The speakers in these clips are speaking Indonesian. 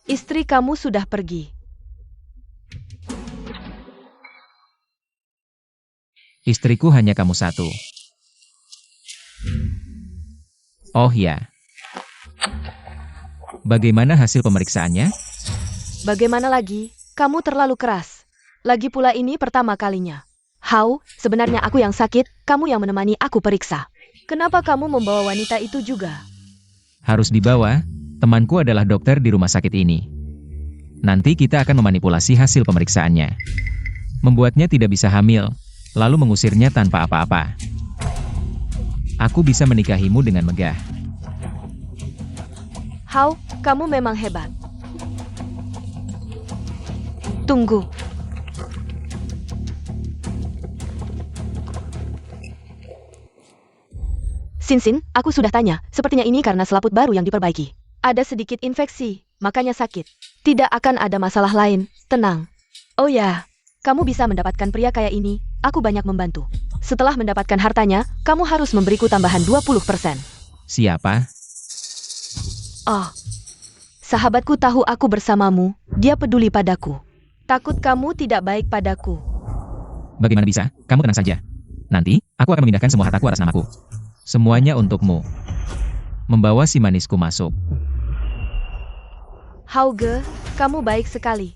Istri kamu sudah pergi. Istriku hanya kamu satu. Oh ya. Bagaimana hasil pemeriksaannya? Bagaimana lagi? Kamu terlalu keras. Lagi pula ini pertama kalinya. How, sebenarnya aku yang sakit, kamu yang menemani aku periksa. Kenapa kamu membawa wanita itu juga? Harus dibawa, temanku adalah dokter di rumah sakit ini. Nanti kita akan memanipulasi hasil pemeriksaannya. Membuatnya tidak bisa hamil, lalu mengusirnya tanpa apa-apa. Aku bisa menikahimu dengan megah. How, kamu memang hebat. Tunggu. Sinsin, aku sudah tanya, sepertinya ini karena selaput baru yang diperbaiki. Ada sedikit infeksi, makanya sakit. Tidak akan ada masalah lain, tenang. Oh ya, kamu bisa mendapatkan pria kayak ini, aku banyak membantu. Setelah mendapatkan hartanya, kamu harus memberiku tambahan 20%. Siapa? Oh, sahabatku tahu aku bersamamu, dia peduli padaku. Takut kamu tidak baik padaku. Bagaimana bisa? Kamu tenang saja. Nanti, aku akan memindahkan semua hartaku atas namaku. Semuanya untukmu. Membawa si manisku masuk. Hauge, kamu baik sekali.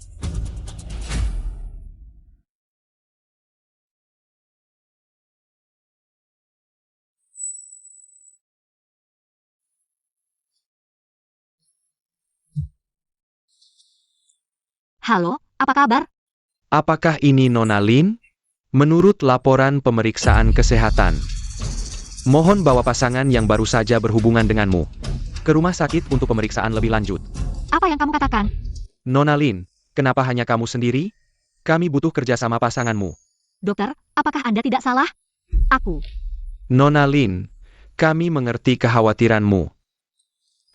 Halo, apa kabar? Apakah ini Nona Lin? Menurut laporan pemeriksaan kesehatan, mohon bawa pasangan yang baru saja berhubungan denganmu ke rumah sakit untuk pemeriksaan lebih lanjut. Apa yang kamu katakan? Nona Lin, kenapa hanya kamu sendiri? Kami butuh kerjasama pasanganmu. Dokter, apakah Anda tidak salah? Aku. Nona Lin, kami mengerti kekhawatiranmu.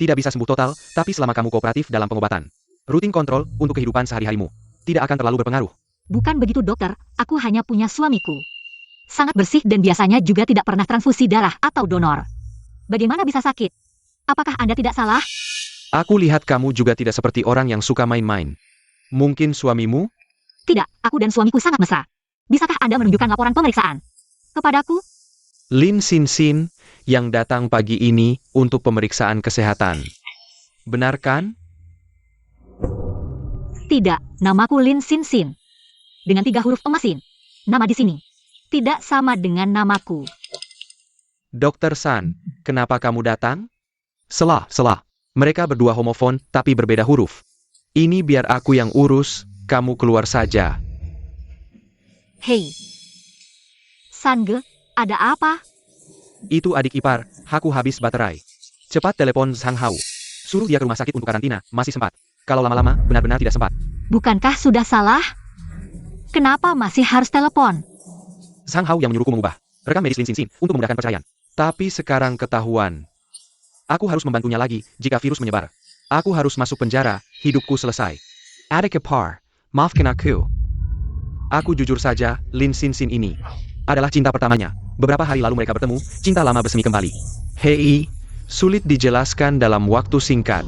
Tidak bisa sembuh total, tapi selama kamu kooperatif dalam pengobatan, rutin kontrol untuk kehidupan sehari-harimu, tidak akan terlalu berpengaruh. Bukan begitu dokter, aku hanya punya suamiku. Sangat bersih dan biasanya juga tidak pernah transfusi darah atau donor. Bagaimana bisa sakit? Apakah Anda tidak salah? Aku lihat kamu juga tidak seperti orang yang suka main-main. Mungkin suamimu? Tidak, aku dan suamiku sangat mesra. Bisakah Anda menunjukkan laporan pemeriksaan kepadaku? Lin Sin, yang datang pagi ini untuk pemeriksaan kesehatan. Benar kan? Tidak, namaku Lin Sin. Dengan 3 huruf emasin. Nama di sini tidak sama dengan namaku. Dokter San, kenapa kamu datang? Selah. Mereka berdua homofon, tapi berbeda huruf. Ini biar aku yang urus, kamu keluar saja. Hei. Sange, ada apa? Itu adik ipar, aku habis baterai. Cepat telepon Sang Hao. Suruh dia ke rumah sakit untuk karantina, masih sempat. Kalau lama-lama, benar-benar tidak sempat. Bukankah sudah salah? Kenapa masih harus telepon? Sang Hao yang menyuruhku mengubah rekam medis Lin Sin untuk memudahkan perceraian. Tapi sekarang ketahuan. Aku harus membantunya lagi jika virus menyebar. Aku harus masuk penjara, hidupku selesai. Adik ipar, maafkan aku. Aku jujur saja, Lin Sin ini adalah cinta pertamanya. Beberapa hari lalu mereka bertemu, cinta lama bersemi kembali. Hei, sulit dijelaskan dalam waktu singkat.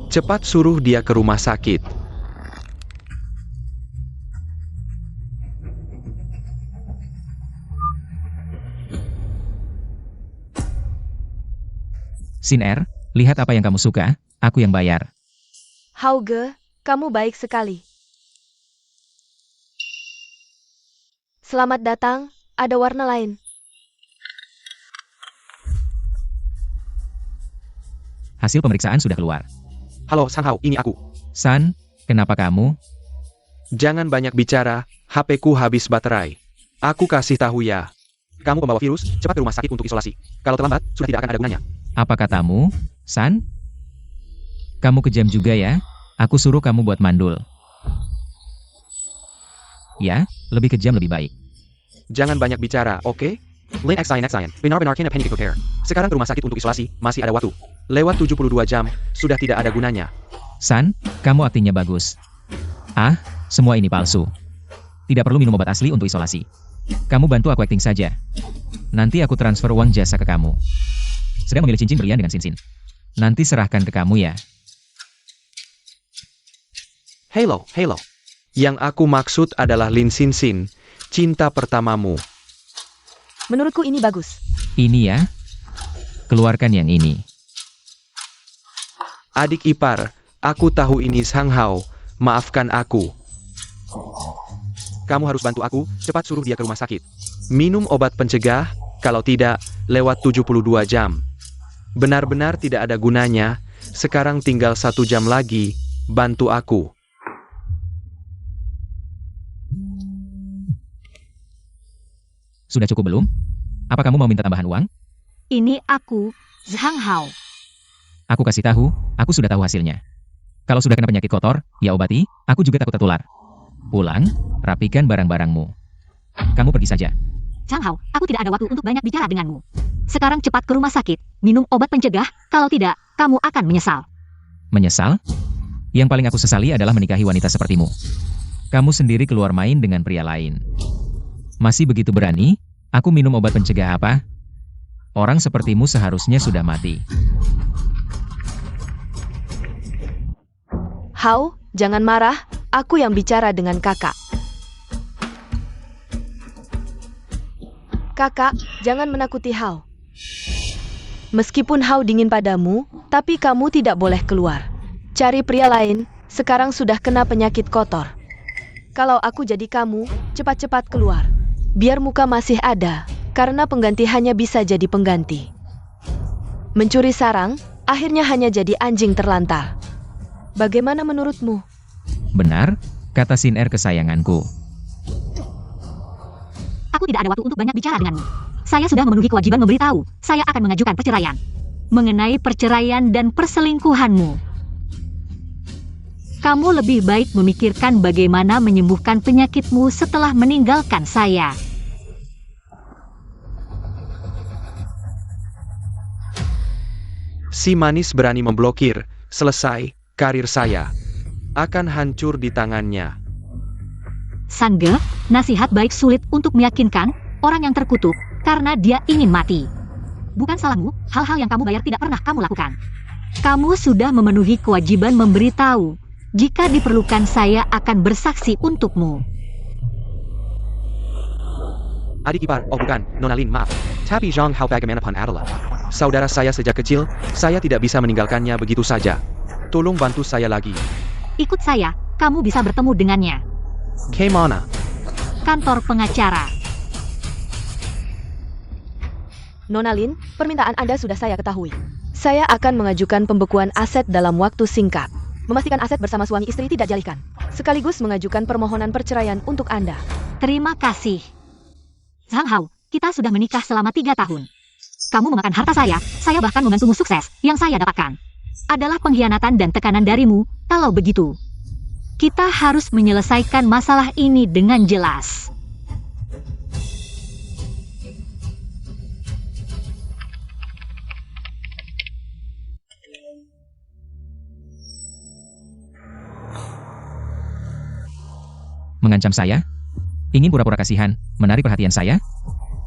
Cepat suruh dia ke rumah sakit. Sin Er, lihat apa yang kamu suka, aku yang bayar. Hauge, kamu baik sekali. Selamat datang, ada warna lain. Hasil pemeriksaan sudah keluar. Halo Sang Hao, ini aku. San, kenapa kamu? Jangan banyak bicara, HP-ku habis baterai. Aku kasih tahu ya. Kamu pembawa virus, cepat ke rumah sakit untuk isolasi. Kalau terlambat, sudah tidak akan ada gunanya. Apa katamu, San? Kamu kejam juga ya? Aku suruh kamu buat mandul. Ya, lebih kejam lebih baik. Jangan banyak bicara, oke? Lin Xin, benar-benar kena panik care. Sekarang ke rumah sakit untuk isolasi, masih ada waktu. Lewat 72 jam, sudah tidak ada gunanya. San, kamu aktingnya bagus. Ah, semua ini palsu. Tidak perlu minum obat asli untuk isolasi. Kamu bantu aku akting saja. Nanti aku transfer uang jasa ke kamu. Sedang memilih cincin berlian dengan Sin. Nanti serahkan ke kamu ya. Halo. Yang aku maksud adalah Lin Xin, cinta pertamamu. Menurutku ini bagus. Ini ya. Keluarkan yang ini. Adik ipar, aku tahu ini Sang Hao, maafkan aku. Kamu harus bantu aku, cepat suruh dia ke rumah sakit. Minum obat pencegah, kalau tidak, lewat 72 jam. Benar-benar tidak ada gunanya, sekarang tinggal 1 jam lagi, bantu aku. Sudah cukup belum? Apa kamu mau minta tambahan uang? Ini aku, Zhang Hao. Aku kasih tahu, aku sudah tahu hasilnya. Kalau sudah kena penyakit kotor, ya obati, aku juga takut tertular. Pulang, rapikan barang-barangmu. Kamu pergi saja. Zhang Hao, aku tidak ada waktu untuk banyak bicara denganmu. Sekarang cepat ke rumah sakit, minum obat pencegah, kalau tidak, kamu akan menyesal. Menyesal? Yang paling aku sesali adalah menikahi wanita sepertimu. Kamu sendiri keluar main dengan pria lain. Masih begitu berani? Aku minum obat pencegah apa? Orang sepertimu seharusnya sudah mati. Hao, jangan marah, aku yang bicara dengan kakak. Kakak, jangan menakuti Hao. Meskipun Hao dingin padamu, tapi kamu tidak boleh keluar. Cari pria lain, sekarang sudah kena penyakit kotor. Kalau aku jadi kamu, cepat-cepat keluar. Biar muka masih ada, karena pengganti hanya bisa jadi pengganti. Mencuri sarang, akhirnya hanya jadi anjing terlantar. Bagaimana menurutmu? Benar, kata Sin Er kesayanganku. Aku tidak ada waktu untuk banyak bicara denganmu. Saya sudah memenuhi kewajiban memberitahu, saya akan mengajukan perceraian. Mengenai perceraian dan perselingkuhanmu. Kamu lebih baik memikirkan bagaimana menyembuhkan penyakitmu setelah meninggalkan saya. Si manis berani memblokir, selesai, karir saya akan hancur di tangannya. Sangge, nasihat baik sulit untuk meyakinkan orang yang terkutuk karena dia ingin mati. Bukan salahmu, hal-hal yang kamu bayar tidak pernah kamu lakukan. Kamu sudah memenuhi kewajiban memberitahu. Jika diperlukan saya akan bersaksi untukmu. Adik ipar, oh bukan, Nona Lin, maaf. Tapi Zhang Hao bagaimanapun adalah saudara saya sejak kecil, saya tidak bisa meninggalkannya begitu saja. Tolong bantu saya lagi. Ikut saya, kamu bisa bertemu dengannya. Kemana? Kantor pengacara. Nona Lin, permintaan Anda sudah saya ketahui. Saya akan mengajukan pembekuan aset dalam waktu singkat. Memastikan aset bersama suami istri tidak dialihkan. Sekaligus mengajukan permohonan perceraian untuk Anda. Terima kasih. Zhang Hao, kita sudah menikah selama 3 tahun. Kamu memakan harta saya bahkan membantumu sukses. Yang saya dapatkan adalah pengkhianatan dan tekanan darimu. Kalau begitu, kita harus menyelesaikan masalah ini dengan jelas. Mengancam saya? Ingin pura-pura kasihan, menarik perhatian saya?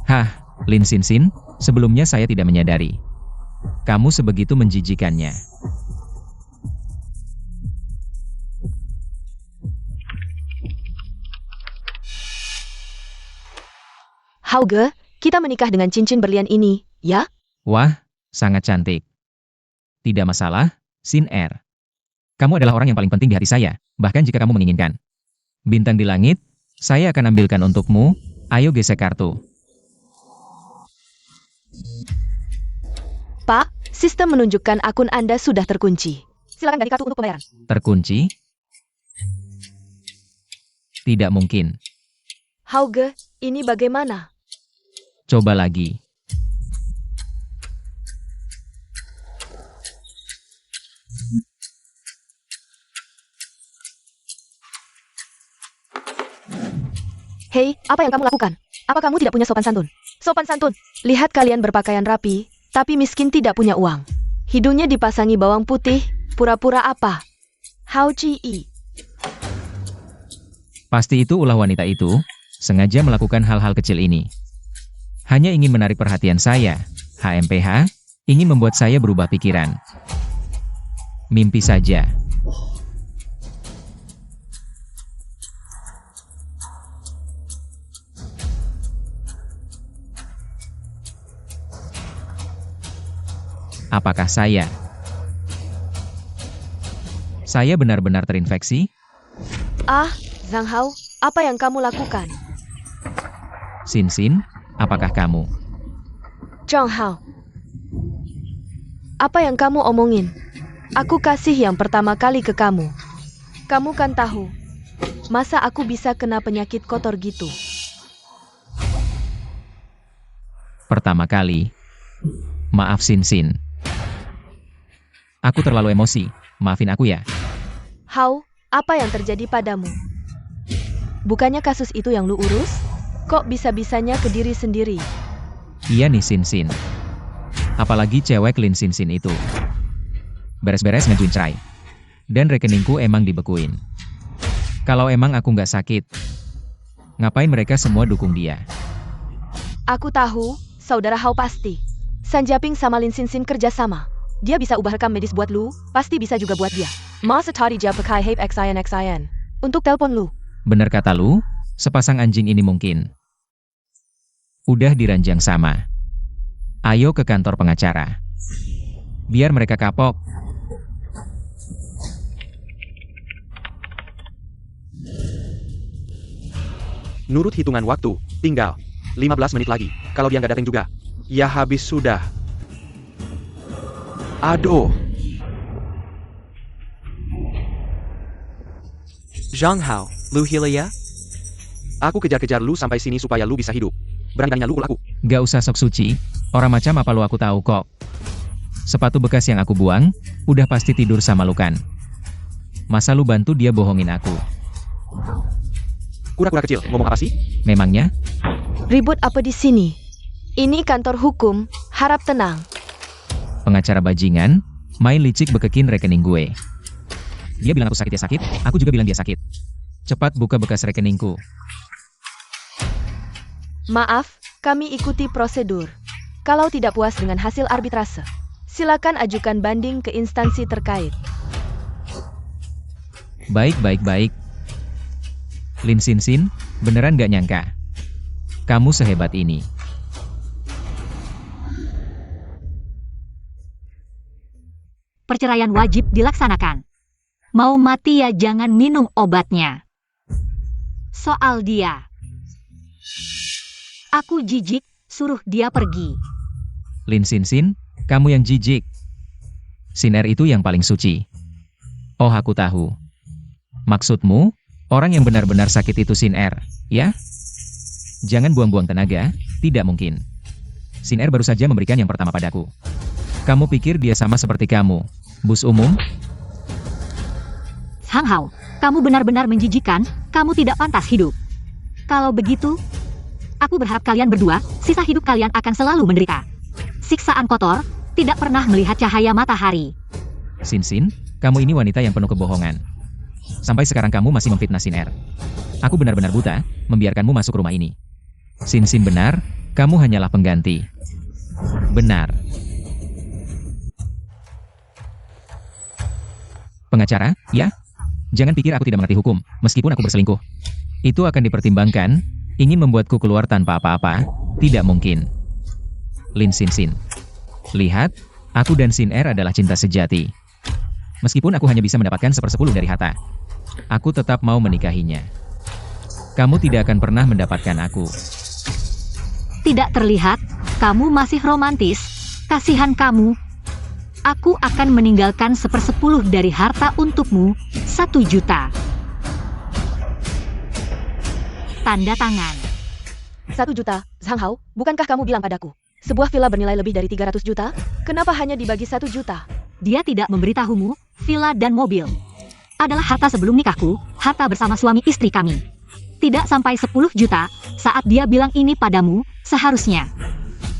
Hah, Lin Xin, sebelumnya saya tidak menyadari. Kamu sebegitu menjijikannya. Hauge, kita menikah dengan cincin berlian ini, ya? Wah, sangat cantik. Tidak masalah, Sin Er. Kamu adalah orang yang paling penting di hati saya, bahkan jika kamu menginginkan. Bintang di langit, saya akan ambilkan untukmu, ayo gesek kartu. Pak, sistem menunjukkan akun Anda sudah terkunci. Silakan ganti kartu untuk pembayaran. Terkunci? Tidak mungkin. Hauge, ini bagaimana? Coba lagi. Hei, apa yang kamu lakukan? Apa kamu tidak punya sopan santun? Sopan santun, lihat kalian berpakaian rapi, tapi miskin tidak punya uang. Hidungnya dipasangi bawang putih, pura-pura apa? Hao Chi-i. Pasti itu ulah wanita itu, sengaja melakukan hal-hal kecil ini. Hanya ingin menarik perhatian saya, HMPH, Ingin membuat saya berubah pikiran. Mimpi saja. Apakah saya benar-benar terinfeksi? Ah, Zhang Hao, apa yang kamu lakukan? Xin Xin, apakah kamu? Zhang Hao, apa yang kamu omongin? Aku kasih yang pertama kali ke kamu. Kamu kan tahu, masa aku bisa kena penyakit kotor gitu? Pertama kali. Maaf Xin Xin. Aku terlalu emosi, maafin aku ya. Hao, apa yang terjadi padamu? Bukannya kasus itu yang lu urus? Kok bisa-bisanya ke diri sendiri? Iya nih Xin Xin. Apalagi cewek Lin Xin Xin itu. Beres-beres ngajuin cerai. Dan rekeningku emang dibekuin. Kalau emang aku nggak sakit, ngapain mereka semua dukung dia? Aku tahu, saudara Hao pasti. San Jiaping sama Lin Xin Xin kerja sama. Dia bisa ubah rekam medis buat lu, pasti bisa juga buat dia. Masa tadi dia pakai Hape XIN untuk telepon lu. Bener kata lu, sepasang anjing ini mungkin udah diranjang sama. Ayo ke kantor pengacara. Biar mereka kapok. Nurut hitungan waktu, tinggal 15 menit lagi. Kalau dia nggak datang juga, ya habis sudah. Aduh. Zhang Hao, lu hila ya? Aku kejar-kejar lu sampai sini supaya lu bisa hidup. Berani-beraninya lu aku. Gak usah sok suci, orang macam apa lu aku tahu kok. Sepatu bekas yang aku buang, udah pasti tidur sama lu kan. Masa lu bantu dia bohongin aku? Kura-kura kecil, ngomong apa sih? Memangnya? Ribut apa di sini? Ini kantor hukum, harap tenang. Pengacara bajingan, main licik bekekin rekening gue. Dia bilang aku sakit ya sakit, aku juga bilang dia sakit. Cepat buka bekas rekeningku. Maaf, kami ikuti prosedur. Kalau tidak puas dengan hasil arbitrase, silakan ajukan banding ke instansi terkait. Baik. Lin Xin Xin, beneran gak nyangka. Kamu sehebat ini. Perceraian wajib dilaksanakan. Mau mati ya jangan minum obatnya. Soal dia. Aku jijik, suruh dia pergi. Lin Xin Xin, kamu yang jijik. Sin-er itu yang paling suci. Oh aku tahu. Maksudmu, orang yang benar-benar sakit itu Sin-er, ya? Jangan buang-buang tenaga, tidak mungkin. Sin-er baru saja memberikan yang pertama padaku. Kamu pikir dia sama seperti kamu, bus umum? Zhang Hao, kamu benar-benar menjijikan, kamu tidak pantas hidup. Kalau begitu, aku berharap kalian berdua, sisa hidup kalian akan selalu menderita. Siksaan kotor, tidak pernah melihat cahaya matahari. Xin Xin, kamu ini wanita yang penuh kebohongan. Sampai sekarang kamu masih memfitnah Sin-er. Aku benar-benar buta, membiarkanmu masuk rumah ini. Xin Xin benar, kamu hanyalah pengganti. Benar. Pengacara, ya? Jangan pikir aku tidak mengerti hukum, meskipun aku berselingkuh. Itu akan dipertimbangkan, ingin membuatku keluar tanpa apa-apa, tidak mungkin. Lin Xin Xin. Lihat, aku dan Sin-er adalah cinta sejati. Meskipun aku hanya bisa mendapatkan 1/10 dari harta, aku tetap mau menikahinya. Kamu tidak akan pernah mendapatkan aku. Tidak terlihat, kamu masih romantis. Kasihan kamu. Aku akan meninggalkan 1/10 dari harta untukmu, 1 juta. Tanda tangan. 1 juta, Zhang Hao, bukankah kamu bilang padaku, sebuah villa bernilai lebih dari 300 juta? Kenapa hanya dibagi 1 juta? Dia tidak memberitahumu, villa dan mobil adalah harta sebelum nikahku, harta bersama suami istri kami. Tidak sampai 10 juta, saat dia bilang ini padamu, seharusnya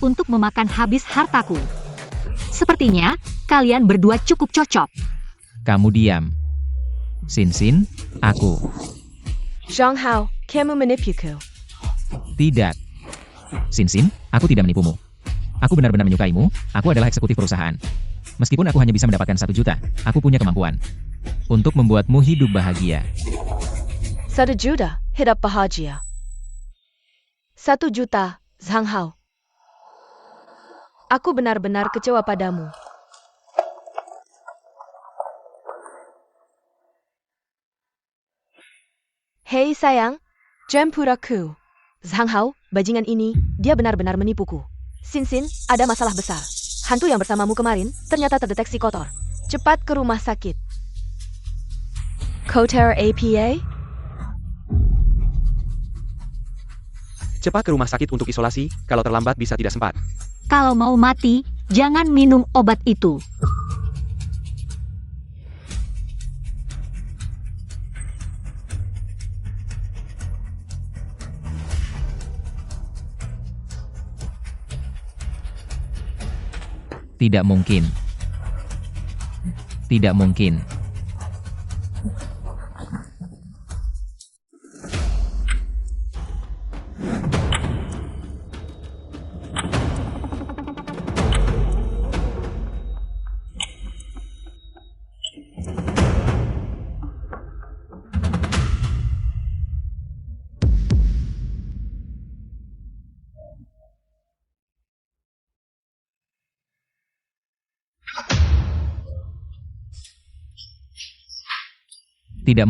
untuk memakan habis hartaku. Sepertinya, kalian berdua cukup cocok. Kamu diam. Xin Xin, aku. Zhang Hao, kamu menipuku. Tidak. Xin Xin, aku tidak menipumu. Aku benar-benar menyukaimu, aku adalah eksekutif perusahaan. Meskipun aku hanya bisa mendapatkan 1 juta, aku punya kemampuan untuk membuatmu hidup bahagia. 1 juta, hidup bahagia. 1 juta, Zhang Hao. Aku benar-benar kecewa padamu. Hei sayang, jemputaku. Zhang Hao, bajingan ini, dia benar-benar menipuku. Sin, ada masalah besar. Hantu yang bersamamu kemarin ternyata terdeteksi kotor. Cepat ke rumah sakit. Kotor APA? Cepat ke rumah sakit untuk isolasi, kalau terlambat bisa tidak sempat. Kalau mau mati, jangan minum obat itu. Tidak mungkin. Tidak mungkin. Tidak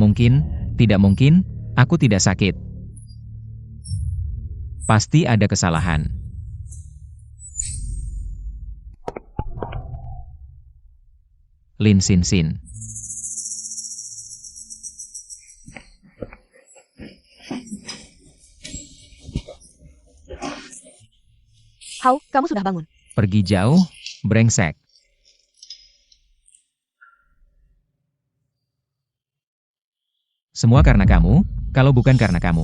mungkin, aku tidak sakit. Pasti ada kesalahan. Lin Xin. Hao, kamu sudah bangun. Pergi jauh, brengsek. Semua karena kamu, kalau bukan karena kamu.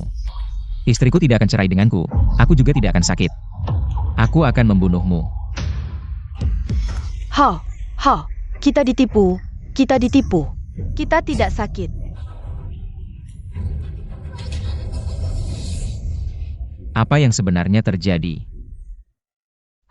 Istriku tidak akan cerai denganku, aku juga tidak akan sakit. Aku akan membunuhmu. Hao, kita ditipu. Kita tidak sakit. Apa yang sebenarnya terjadi?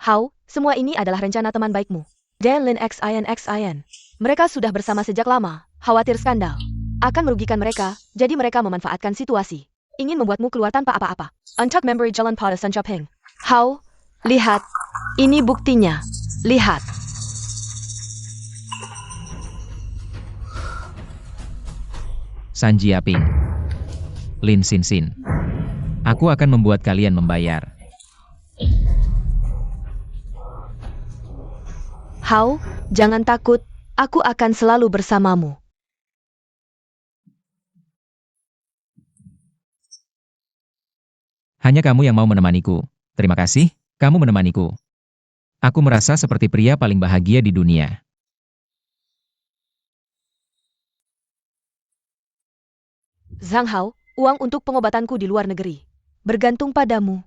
Hao, semua ini adalah rencana teman baikmu. Dan Lin Xin. Mereka sudah bersama sejak lama, khawatir skandal akan merugikan mereka, jadi mereka memanfaatkan situasi. Ingin membuatmu keluar tanpa apa-apa. Untuk memberi jalan pada Sanchapeng. Hao, lihat. Ini buktinya. Lihat. San Jiaping. Lin Xin. Aku akan membuat kalian membayar. Hao, jangan takut. Aku akan selalu bersamamu. Hanya kamu yang mau menemaniku. Terima kasih, kamu menemaniku. Aku merasa seperti pria paling bahagia di dunia. Zhang Hao, uang untuk pengobatanku di luar negeri. Bergantung padamu.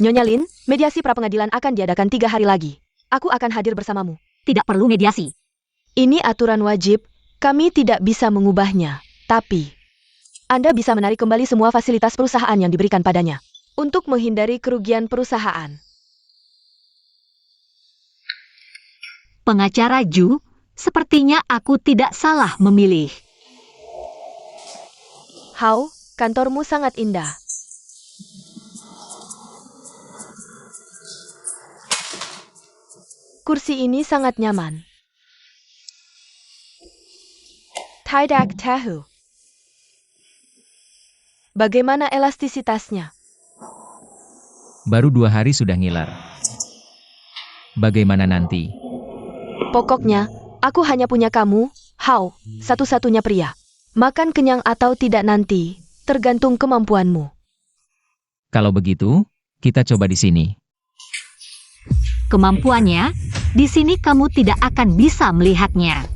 Nyonya Lin, mediasi pra-pengadilan akan diadakan 3 hari lagi. Aku akan hadir bersamamu. Tidak perlu mediasi. Ini aturan wajib, kami tidak bisa mengubahnya. Tapi, Anda bisa menarik kembali semua fasilitas perusahaan yang diberikan padanya. Untuk menghindari kerugian perusahaan. Pengacara Ju, sepertinya aku tidak salah memilih. Hao, kantormu sangat indah. Kursi ini sangat nyaman. Tidak tahu. Bagaimana elastisitasnya? Baru 2 hari sudah ngiler. Bagaimana nanti? Pokoknya, aku hanya punya kamu, Hao, satu-satunya pria. Makan kenyang atau tidak nanti, tergantung kemampuanmu. Kalau begitu, kita coba di sini. Kemampuannya, di sini kamu tidak akan bisa melihatnya.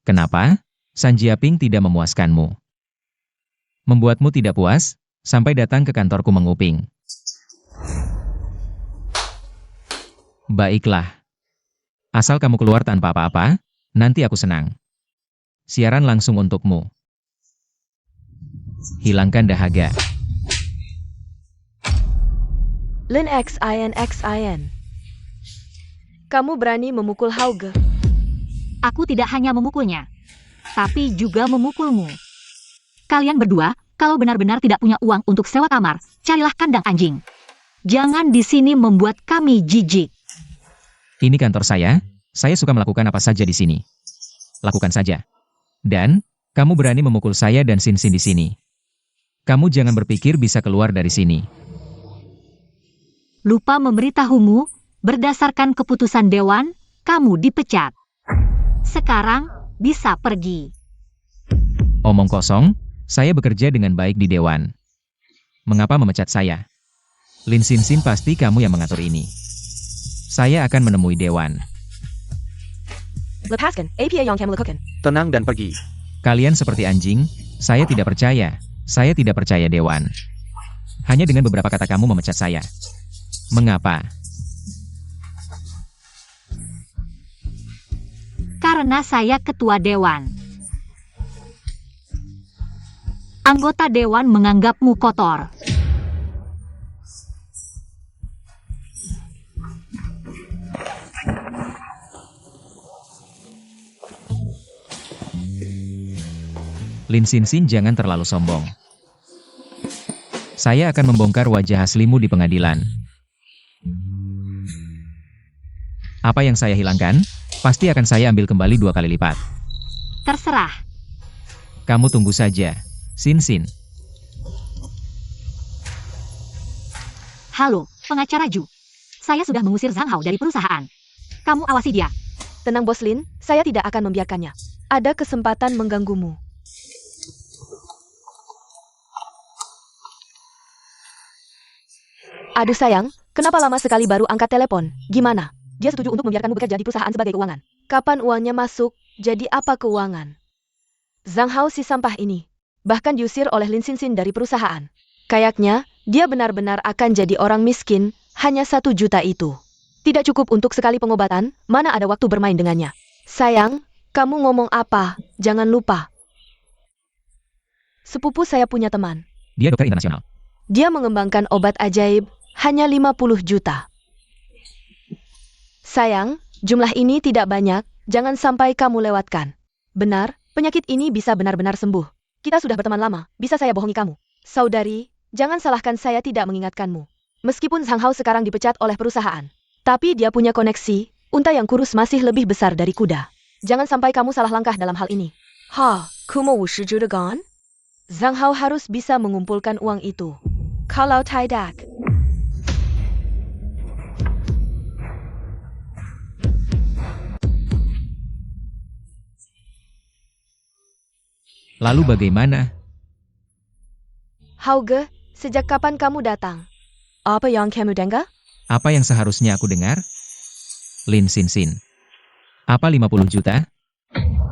Kenapa? San Jiaping tidak memuaskanmu. Membuatmu tidak puas, sampai datang ke kantorku menguping. Baiklah. Asal kamu keluar tanpa apa-apa, nanti aku senang. Siaran langsung untukmu. Hilangkan dahaga. Lin Xin. Kamu berani memukul Hauge? Aku tidak hanya memukulnya, tapi juga memukulmu. Kalian berdua, kalau benar-benar tidak punya uang untuk sewa kamar, carilah kandang anjing. Jangan di sini membuat kami jijik. Ini kantor saya suka melakukan apa saja di sini. Lakukan saja. Dan, kamu berani memukul saya dan Sin-Sin di sini. Kamu jangan berpikir bisa keluar dari sini. Lupa memberitahumu, berdasarkan keputusan Dewan, kamu dipecat. Sekarang, bisa pergi. Omong kosong, saya bekerja dengan baik di Dewan. Mengapa memecat saya? Lin Sin-Sin pasti kamu yang mengatur ini. Saya akan menemui Dewan. Lepaskan, apa yang kamu lakukan? Tenang dan pergi. Kalian seperti anjing, saya tidak percaya. Saya tidak percaya Dewan. Hanya dengan beberapa kata kamu memecat saya. Mengapa? Karena saya ketua Dewan. Anggota Dewan menganggapmu kotor. Lin Sin-Sin jangan terlalu sombong. Saya akan membongkar wajah aslimu di pengadilan. Apa yang saya hilangkan, pasti akan saya ambil kembali 2 kali lipat. Terserah. Kamu tunggu saja, Sin-Sin. Halo, pengacara Ju. Saya sudah mengusir Zhang Hao dari perusahaan. Kamu awasi dia. Tenang Bos Lin, saya tidak akan membiarkannya. Ada kesempatan mengganggumu. Aduh sayang, kenapa lama sekali baru angkat telepon? Gimana? Dia setuju untuk membiarkanmu bekerja di perusahaan sebagai keuangan. Kapan uangnya masuk? Jadi apa keuangan? Zhang Hao si sampah ini. Bahkan diusir oleh Lin Sin-Sin dari perusahaan. Kayaknya, dia benar-benar akan jadi orang miskin, hanya 1 juta itu. Tidak cukup untuk sekali pengobatan, mana ada waktu bermain dengannya. Sayang, kamu ngomong apa? Jangan lupa. Sepupu saya punya teman. Dia dokter internasional. Dia mengembangkan obat ajaib, hanya 50 juta. Sayang, jumlah ini tidak banyak, jangan sampai kamu lewatkan. Benar, penyakit ini bisa benar-benar sembuh. Kita sudah berteman lama, bisa saya bohongi kamu. Saudari, jangan salahkan saya tidak mengingatkanmu. Meskipun Zhang Hao sekarang dipecat oleh perusahaan. Tapi dia punya koneksi, unta yang kurus masih lebih besar dari kuda. Jangan sampai kamu salah langkah dalam hal ini. Kumo 50 juta kan? Zhang Hao harus bisa mengumpulkan uang itu. Kalau tidak, Lalu bagaimana? Hauge, sejak kapan kamu datang? Apa yang kamu dengar? Apa yang seharusnya aku dengar? Lin Sin-Sin. Apa 50 juta?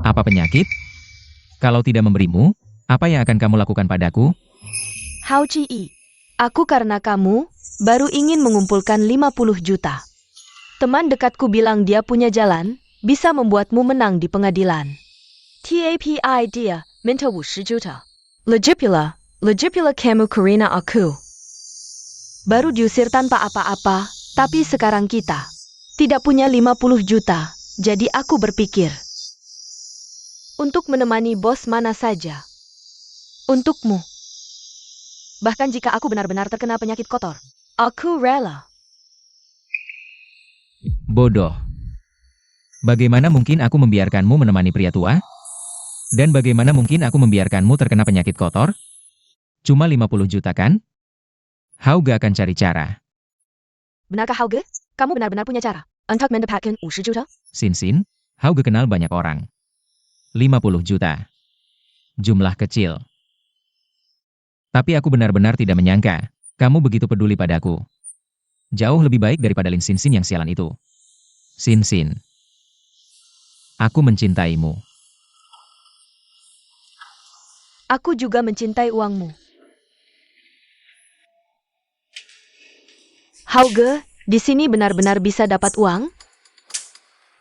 Apa penyakit? Kalau tidak memberimu, apa yang akan kamu lakukan padaku? Hao Chi, aku karena kamu, baru ingin mengumpulkan 50 juta. Teman dekatku bilang dia punya jalan, bisa membuatmu menang di pengadilan. TAPI dia, minta 50 juta. Legipula kamu Karina aku. Baru diusir tanpa apa-apa, tapi sekarang kita tidak punya 50 juta, jadi aku berpikir. Untuk menemani bos mana saja. Untukmu. Bahkan jika aku benar-benar terkena penyakit kotor, aku rela. Bodoh. Bagaimana mungkin aku membiarkanmu menemani pria tua? Dan bagaimana mungkin aku membiarkanmu terkena penyakit kotor? Cuma 50 juta kan? Hauge akan cari cara. Benarkah Hauge? Kamu benar-benar punya cara untuk mendapatkan 50 juta? Sin-Sin, Hauge kenal banyak orang. 50 juta. Jumlah kecil. Tapi aku benar-benar tidak menyangka, kamu begitu peduli padaku. Jauh lebih baik daripada Lin Sin-Sin yang sialan itu. Sin-Sin. Aku mencintaimu. Aku juga mencintai uangmu. Hauge, di sini benar-benar bisa dapat uang?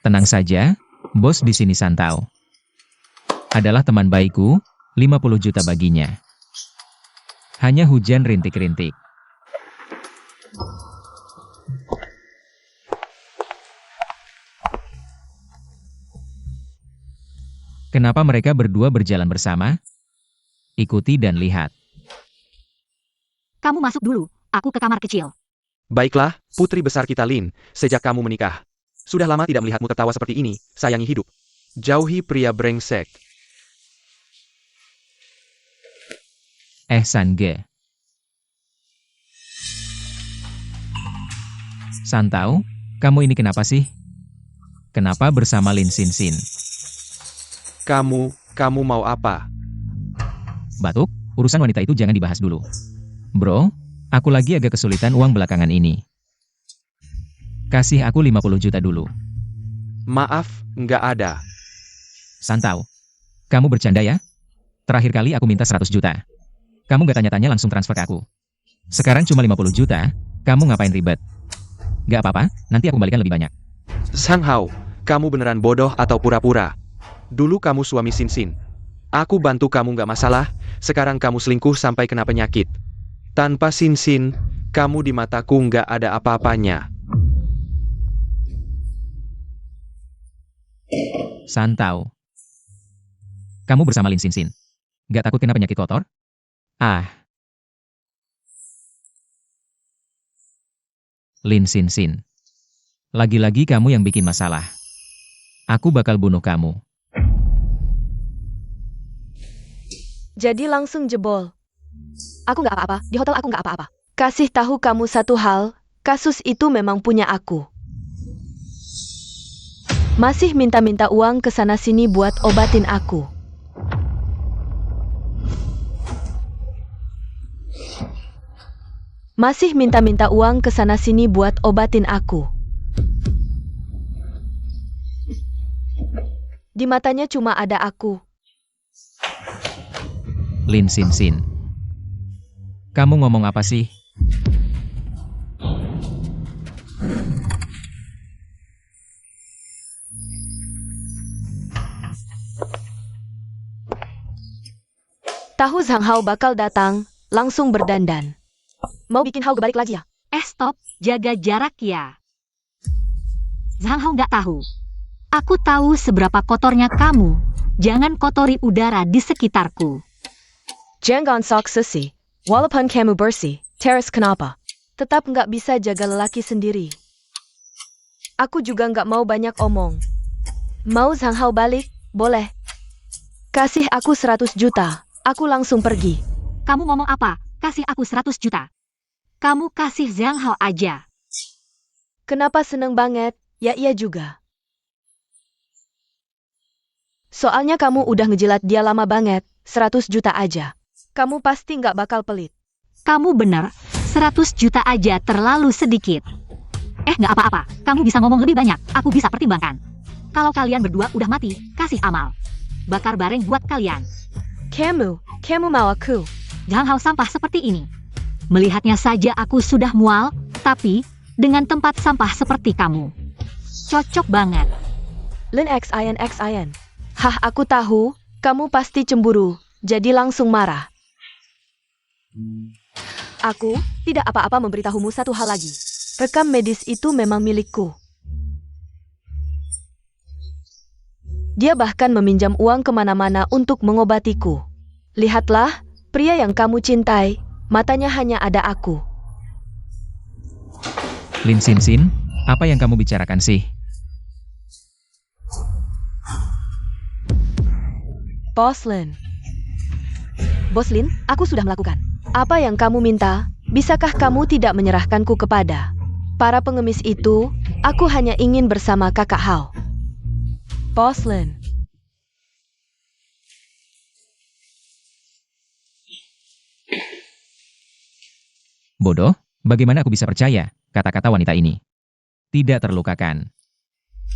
Tenang saja, bos di sini santau. Adalah teman baikku, 50 juta baginya. Hanya hujan rintik-rintik. Kenapa mereka berdua berjalan bersama? Ikuti dan lihat. Kamu masuk dulu, aku ke kamar kecil. Baiklah, putri besar kita Lin, sejak kamu menikah. Sudah lama tidak melihatmu tertawa seperti ini, sayangi hidup. Jauhi pria brengsek. Sange. Santau, kamu ini kenapa sih? Kenapa bersama Lin Sin? Kamu mau apa? Batuk, urusan wanita itu jangan dibahas dulu. Bro, aku lagi agak kesulitan uang belakangan ini. Kasih aku 50 juta dulu. Maaf, nggak ada. Santau, kamu bercanda ya? Terakhir kali aku minta 100 juta. Kamu gak tanya-tanya langsung transfer ke aku. Sekarang cuma 50 juta, kamu ngapain ribet? Gak apa-apa, nanti aku kembalikan lebih banyak. Sang Hao, kamu beneran bodoh atau pura-pura? Dulu kamu suami Sin. Aku bantu kamu nggak masalah, sekarang kamu selingkuh sampai kena penyakit. Tanpa Sin, kamu di mataku nggak ada apa-apanya. Santau. Kamu bersama Lin Sin. Gak takut kena penyakit kotor? Lin Sin. Lagi-lagi kamu yang bikin masalah. Aku bakal bunuh kamu. Jadi langsung jebol. Aku nggak apa-apa, di hotel aku nggak apa-apa. Kasih tahu kamu satu hal, kasus itu memang punya aku. Masih minta-minta uang ke sana-sini buat obatin aku. Masih minta-minta uang ke sana-sini buat obatin aku. Di matanya cuma ada aku. Lin Sin. Kamu ngomong apa sih? Tahu Zhang Hao bakal datang, langsung berdandan. Mau bikin Hao balik lagi ya? Stop, jaga jarak ya. Zhang Hao nggak tahu. Aku tahu seberapa kotornya kamu. Jangan kotori udara di sekitarku. Jangan sok sesi. Walaupun kamu bersih, Teres kenapa? Tetap nggak bisa jaga lelaki sendiri. Aku juga nggak mau banyak omong. Mau Zhang Hao balik? Boleh. Kasih aku 100 juta. Aku langsung pergi. Kamu ngomong apa? Kasih aku 100 juta. Kamu kasih Zhang Hao aja. Kenapa seneng banget? Ya iya juga. Soalnya kamu udah ngejilat dia lama banget, 100 juta aja. Kamu pasti nggak bakal pelit. Kamu benar, 100 juta aja terlalu sedikit. Nggak apa-apa, kamu bisa ngomong lebih banyak, aku bisa pertimbangkan. Kalau kalian berdua udah mati, kasih amal. Bakar bareng buat kalian. Kamu mau aku. Zhang Hao sampah seperti ini. Melihatnya saja aku sudah mual, tapi dengan tempat sampah seperti kamu. Cocok banget. Lin Xin. Hah, aku tahu, kamu pasti cemburu, jadi langsung marah. Aku tidak apa-apa memberitahumu satu hal lagi. Rekam medis itu memang milikku. Dia bahkan meminjam uang kemana-mana untuk mengobatiku. Lihatlah, pria yang kamu cintai, matanya hanya ada aku. Lin Sin, apa yang kamu bicarakan sih? Bos Lin, aku sudah melakukan apa yang kamu minta. Bisakah kamu tidak menyerahkanku kepada para pengemis itu? Aku hanya ingin bersama kakak Hao. Bos Lin. Bodoh, bagaimana aku bisa percaya kata-kata wanita ini? Tidak terlukakan.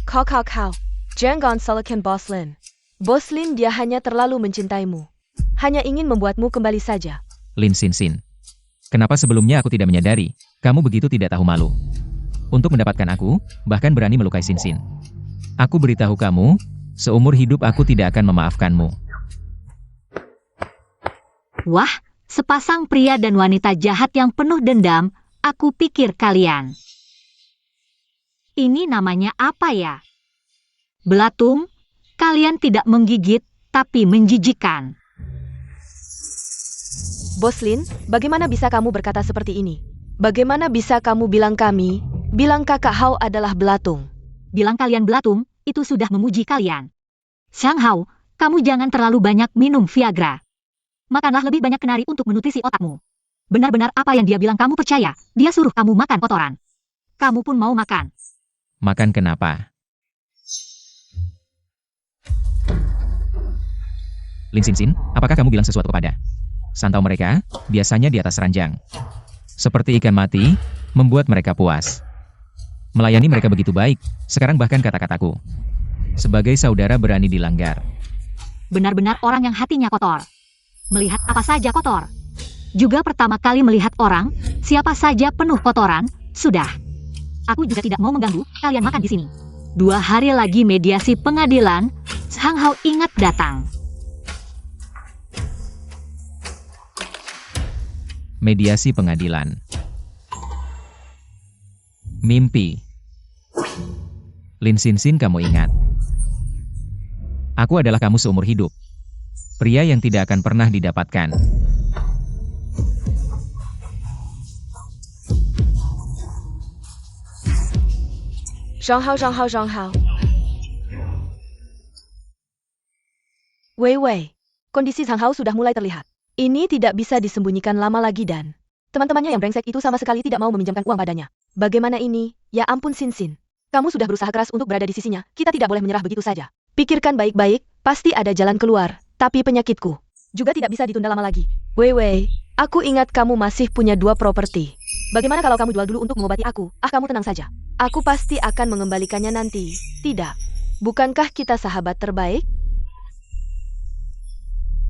Kau. Jangan salahkan Bos Lin. Bos Lin dia hanya terlalu mencintaimu. Hanya ingin membuatmu kembali saja. Lin Sin. Kenapa sebelumnya aku tidak menyadari, kamu begitu tidak tahu malu? Untuk mendapatkan aku, bahkan berani melukai Sin. Aku beritahu kamu, seumur hidup aku tidak akan memaafkanmu. Wah, sepasang pria dan wanita jahat yang penuh dendam, aku pikir kalian. Ini namanya apa ya? Belatung, kalian tidak menggigit, tapi menjijikan. Boslin, bagaimana bisa kamu berkata seperti ini? Bagaimana bisa kamu bilang kakak Hao adalah belatung? Bilang kalian belatung, itu sudah memuji kalian. Xiang Hao, kamu jangan terlalu banyak minum Viagra. Makanlah lebih banyak kenari untuk menutrisi otakmu. Benar-benar apa yang dia bilang kamu percaya, dia suruh kamu makan kotoran. Kamu pun mau makan. Makan kenapa? Lin Xin, apakah kamu bilang sesuatu kepada santau mereka? Biasanya di atas ranjang. Seperti ikan mati, membuat mereka puas. Melayani mereka begitu baik, sekarang bahkan kata-kataku. Sebagai saudara berani dilanggar. Benar-benar orang yang hatinya kotor. Melihat apa saja kotor. Juga pertama kali melihat orang, siapa saja penuh kotoran, sudah. Aku juga tidak mau mengganggu, kalian makan di sini. 2 hari lagi mediasi pengadilan, Xiang Hao ingat datang. Mediasi pengadilan. Mimpi. Lin Xin, kamu ingat. Aku adalah kamu seumur hidup. Pria yang tidak akan pernah didapatkan. Zhang Hao. Wei, kondisi Zhang Hao sudah mulai terlihat. Ini tidak bisa disembunyikan lama lagi dan teman-temannya yang brengsek itu sama sekali tidak mau meminjamkan uang padanya. Bagaimana ini? Ya ampun Xin. Kamu sudah berusaha keras untuk berada di sisinya, kita tidak boleh menyerah begitu saja. Pikirkan baik-baik, pasti ada jalan keluar. Tapi penyakitku juga tidak bisa ditunda lama lagi. Wei, aku ingat kamu masih punya 2 properti. Bagaimana kalau kamu jual dulu untuk mengobati aku? Kamu tenang saja. Aku pasti akan mengembalikannya nanti. Tidak. Bukankah kita sahabat terbaik?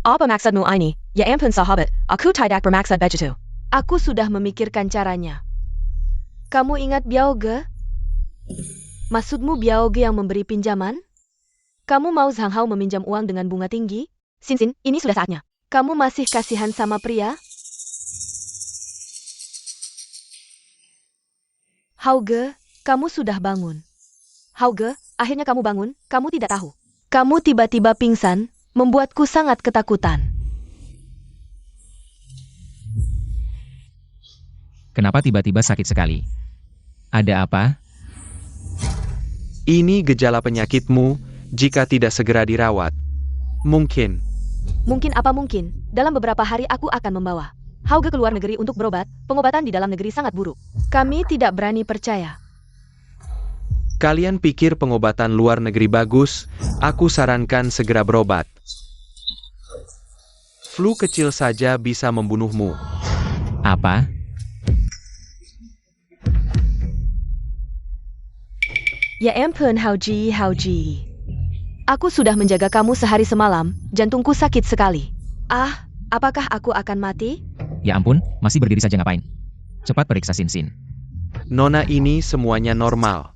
Apa maksudmu ini? Ya ampun sahabat, aku tidak bermaksud begitu. Aku sudah memikirkan caranya. Kamu ingat Biaoge? Maksudmu Biaoge yang memberi pinjaman? Kamu mau Zhang Hao meminjam uang dengan bunga tinggi? Xin, ini sudah saatnya. Kamu masih kasihan sama pria? Hauge, kamu sudah bangun. Hauge, akhirnya kamu bangun, kamu tidak tahu. Kamu tiba-tiba pingsan, membuatku sangat ketakutan. Kenapa tiba-tiba sakit sekali? Ada apa? Ini gejala penyakitmu jika tidak segera dirawat. Mungkin. Mungkin apa mungkin, dalam beberapa hari aku akan membawa Hauge ke luar negeri untuk berobat, pengobatan di dalam negeri sangat buruk. Kami tidak berani percaya. Kalian pikir pengobatan luar negeri bagus? Aku sarankan segera berobat. Flu kecil saja bisa membunuhmu. Apa? Ya ampun Hauji. Aku sudah menjaga kamu sehari semalam, jantungku sakit sekali. Apakah aku akan mati? Ya ampun, masih berdiri saja ngapain? Cepat periksa Xin. Nona, ini semuanya normal.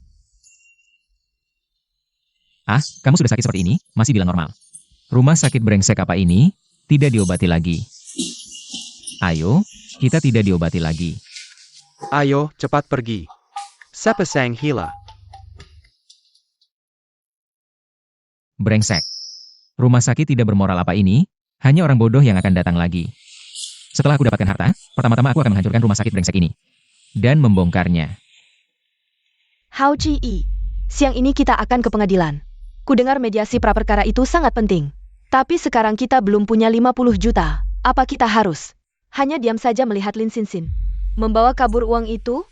Kamu sudah sakit seperti ini, masih bilang normal. Rumah sakit brengsek apa ini? Tidak diobati lagi. Ayo, kita tidak diobati lagi. Ayo, cepat pergi. Sepasang hila. Brengsek. Rumah sakit tidak bermoral apa ini? Hanya orang bodoh yang akan datang lagi. Setelah aku dapatkan harta, pertama-tama aku akan menghancurkan rumah sakit brengsek ini. Dan membongkarnya. Hauji, siang ini kita akan ke pengadilan. Kudengar mediasi praperkara itu sangat penting. Tapi sekarang kita belum punya 50 juta. Apa kita harus hanya diam saja melihat Lin Xin membawa kabur uang itu?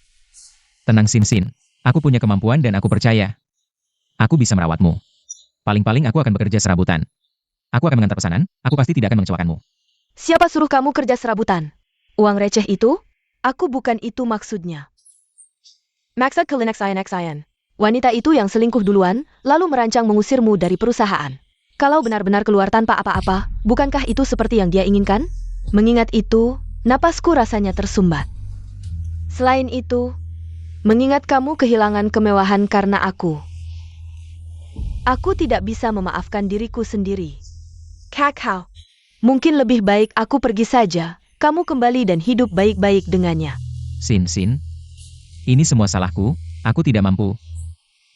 Tenang Xin. Aku punya kemampuan dan aku percaya. Aku bisa merawatmu. Paling-paling aku akan bekerja serabutan. Aku akan mengantar pesanan, aku pasti tidak akan mengecewakanmu. Siapa suruh kamu kerja serabutan? Uang receh itu? Aku bukan itu maksudnya. Maksud kelineksayan. Wanita itu yang selingkuh duluan, lalu merancang mengusirmu dari perusahaan. Kalau benar-benar keluar tanpa apa-apa, bukankah itu seperti yang dia inginkan? Mengingat itu, napasku rasanya tersumbat. Selain itu, mengingat kamu kehilangan kemewahan karena aku tidak bisa memaafkan diriku sendiri. Kakao, Mungkin lebih baik aku pergi saja. Kamu kembali dan hidup baik-baik dengannya. Sin. Ini semua salahku, aku tidak mampu.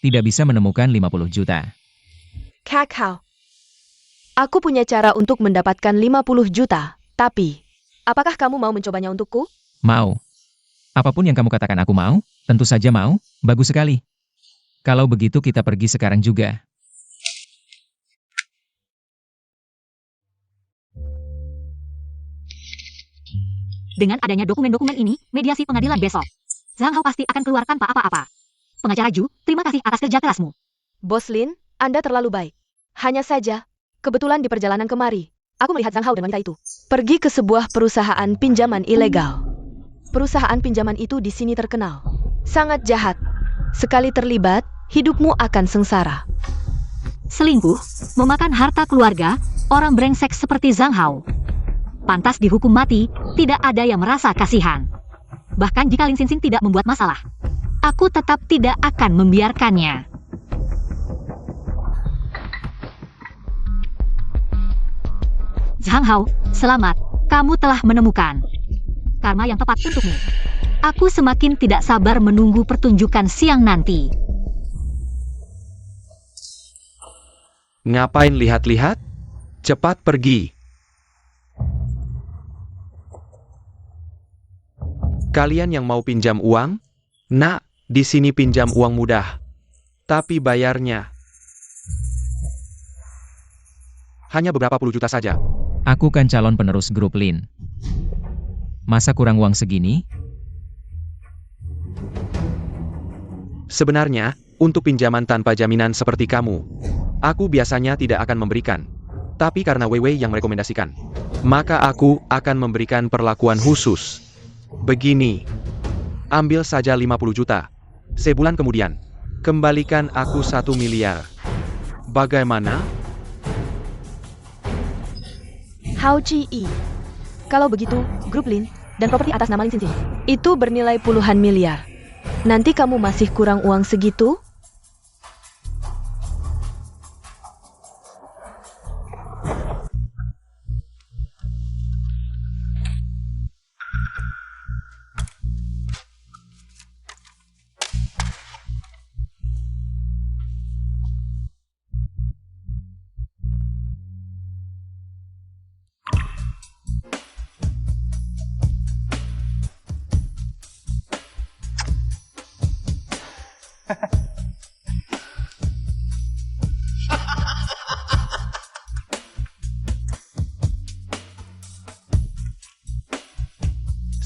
Tidak bisa menemukan 50 juta. Kakao. Aku punya cara untuk mendapatkan 50 juta, tapi apakah kamu mau mencobanya untukku? Mau. Apapun yang kamu katakan aku mau, tentu saja mau, bagus sekali. Kalau begitu kita pergi sekarang juga. Dengan adanya dokumen-dokumen ini, mediasi pengadilan besok. Zhang Hao pasti akan keluarkan apa-apa. Pengacara Ju, terima kasih atas kerja kerasmu. Bos Lin, Anda terlalu baik. Hanya saja, kebetulan di perjalanan kemari, aku melihat Zhang Hao dan wanita itu pergi ke sebuah perusahaan pinjaman ilegal. Perusahaan pinjaman itu di sini terkenal. Sangat jahat. Sekali terlibat, hidupmu akan sengsara. Selingkuh, memakan harta keluarga, orang brengsek seperti Zhang Hao. Pantas dihukum mati, tidak ada yang merasa kasihan. Bahkan jika Lin Xinxin tidak membuat masalah, aku tetap tidak akan membiarkannya. Zhang Hao, selamat, kamu telah menemukan karma yang tepat untukmu. Aku semakin tidak sabar menunggu pertunjukan siang nanti. Ngapain lihat-lihat? Cepat pergi. Kalian yang mau pinjam uang? Nak, di sini pinjam uang mudah. Tapi bayarnya hanya beberapa puluh juta saja. Aku kan calon penerus grup Lin. Masa kurang uang segini? Sebenarnya, untuk pinjaman tanpa jaminan seperti kamu, aku biasanya tidak akan memberikan. Tapi karena Weiwei yang merekomendasikan, maka aku akan memberikan perlakuan khusus. Begini, ambil saja 50 juta. Sebulan kemudian, kembalikan aku 1 miliar. Bagaimana? Hao Ji. Kalau begitu, grup Lin dan properti atas nama Lin Xinxin itu bernilai puluhan miliar. Nanti kamu masih kurang uang segitu?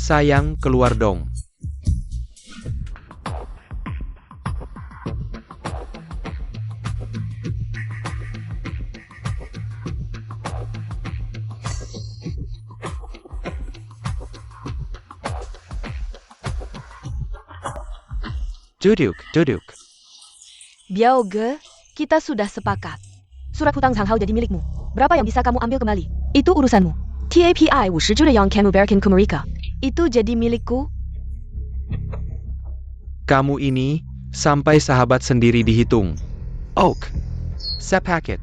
Sayang, keluar dong. Duduk. Biao Ge, kita sudah sepakat. Surat hutang Zhang Hao jadi milikmu. Berapa yang bisa kamu ambil kembali? Itu urusanmu. TAPI 50 juta yang kamu berikan ke mereka. Itu jadi milikku. Kamu ini, sampai sahabat sendiri dihitung. Oak. Sepaket.